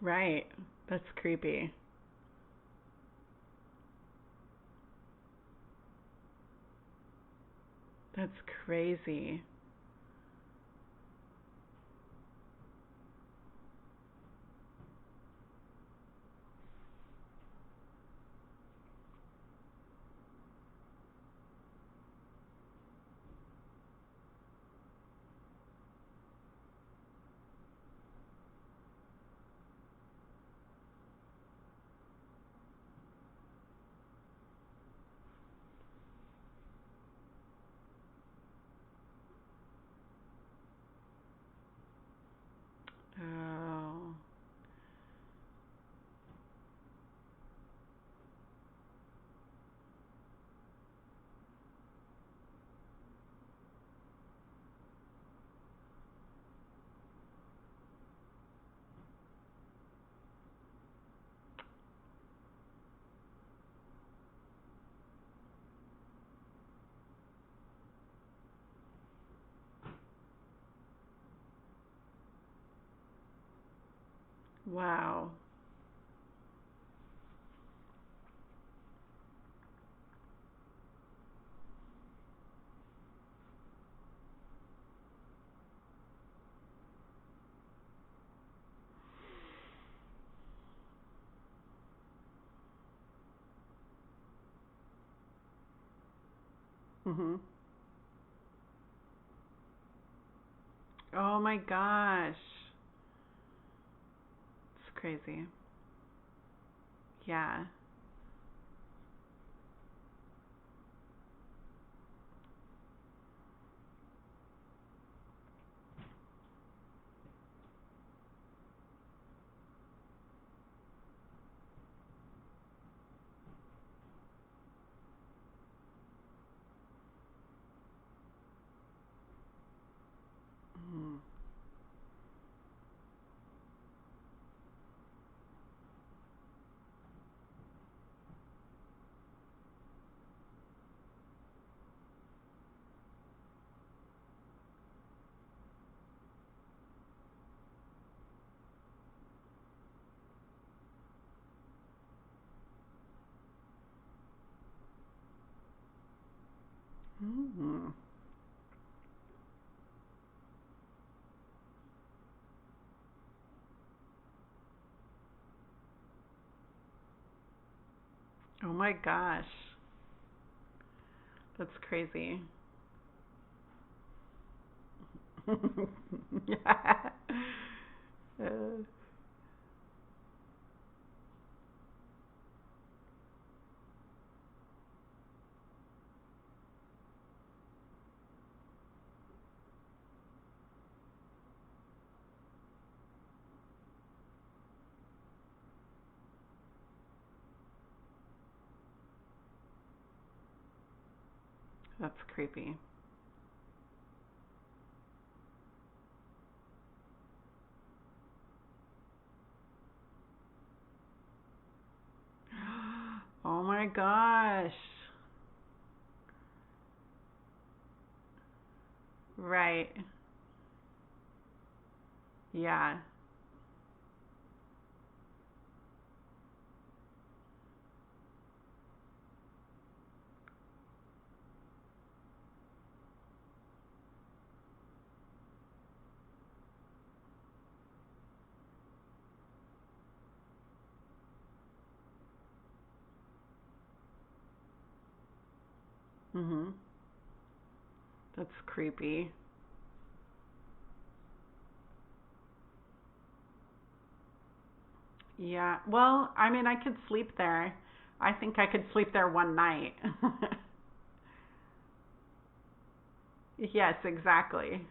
Right. That's creepy. That's crazy. Oh. Wow. Mhm. Oh my gosh. It's crazy. Yeah. Mm. Oh my gosh. That's crazy. Yeah. Uh, that's creepy. Oh my gosh. Right. Yeah. Mhm. That's creepy. Yeah. Well, I mean, I could sleep there. I think I could sleep there one night. Yes, exactly.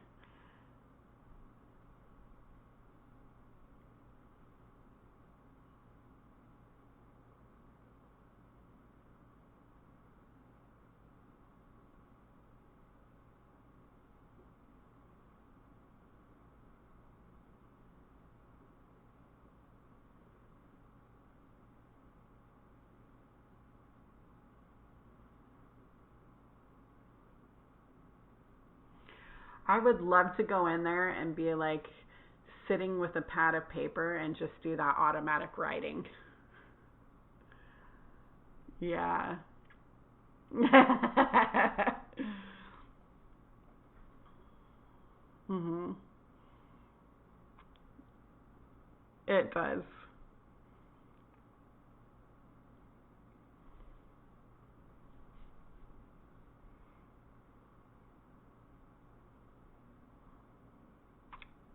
I would love to go in there and be like sitting with a pad of paper and just do that automatic writing. Yeah. Mhm. It does.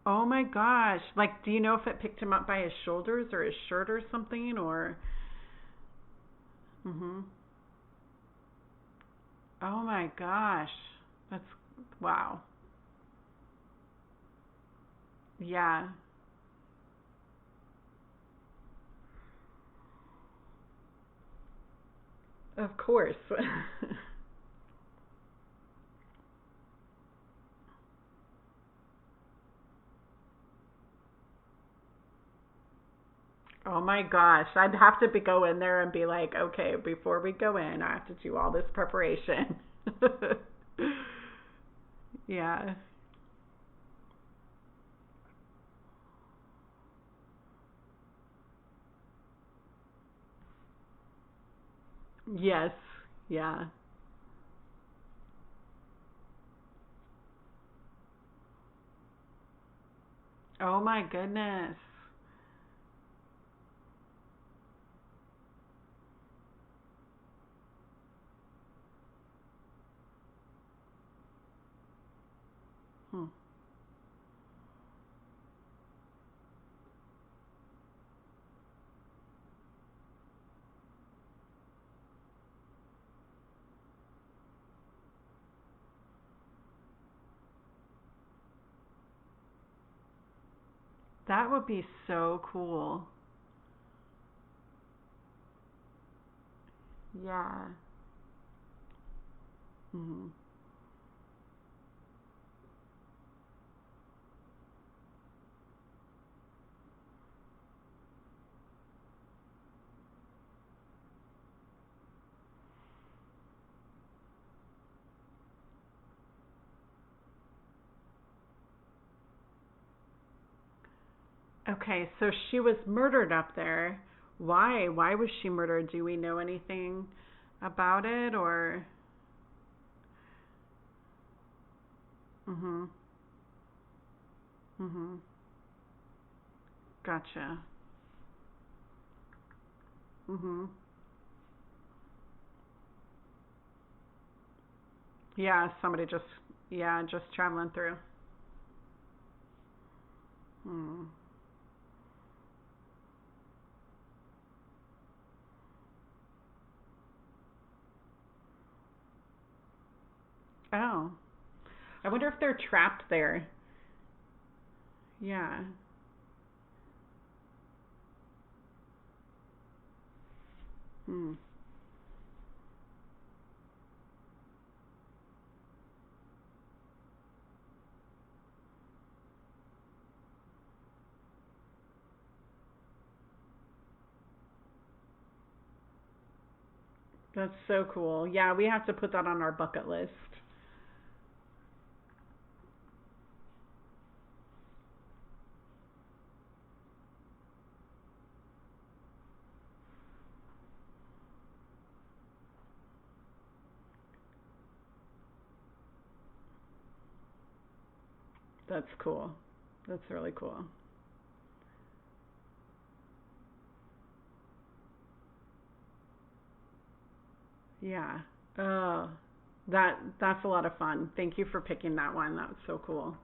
Oh my gosh. Like, do you know if it picked him up by his shoulders or his shirt or something or Mhm. Oh my gosh. That's wow. Yeah. Of course. Oh my gosh. I'd have to go in there and be like, okay, before we go in, I have to do all this preparation. Yeah. Yes. Yeah. Oh my goodness. Hmm. That would be so cool. Yeah. Hmm. Okay, so she was murdered up there. Why? Why was she murdered? Do we know anything about it or? Mhm. Mhm. Gotcha. Mhm. Yeah, somebody just, yeah, just traveling through. Hmm. Oh, I wonder if they're trapped there. Yeah. Hmm. That's so cool. Yeah, we have to put that on our bucket list. That's cool. That's really cool. Yeah. Oh, that's a lot of fun. Thank you for picking that one. That was so cool.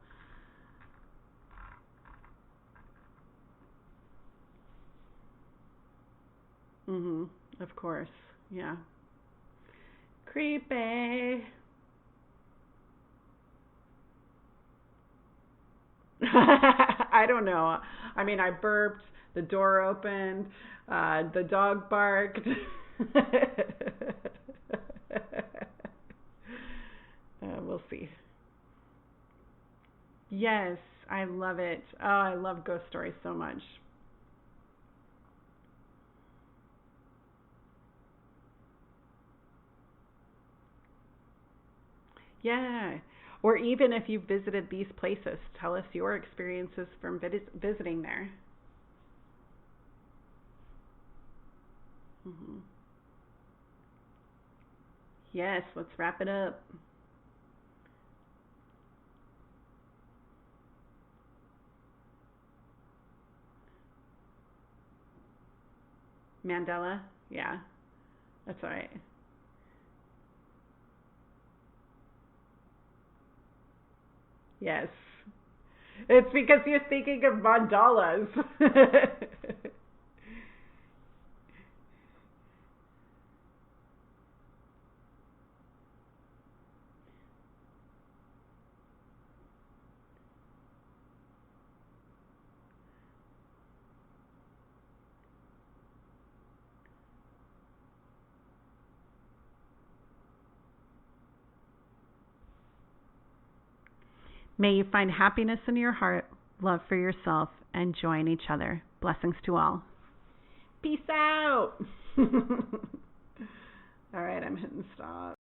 Mhm. Of course. Yeah. Creepy. I don't know. I mean, I burped, the door opened, the dog barked. We'll see. Yes, I love it. Oh, I love ghost stories so much. Yeah. Or even if you've visited these places, tell us your experiences from visiting there. Hmm. Yes, let's wrap it up. Mandela? Yeah, that's all right. Yes. It's because you're thinking of mandalas. May you find happiness in your heart, love for yourself, and joy in each other. Blessings to all. Peace out. All right, I'm hitting stop.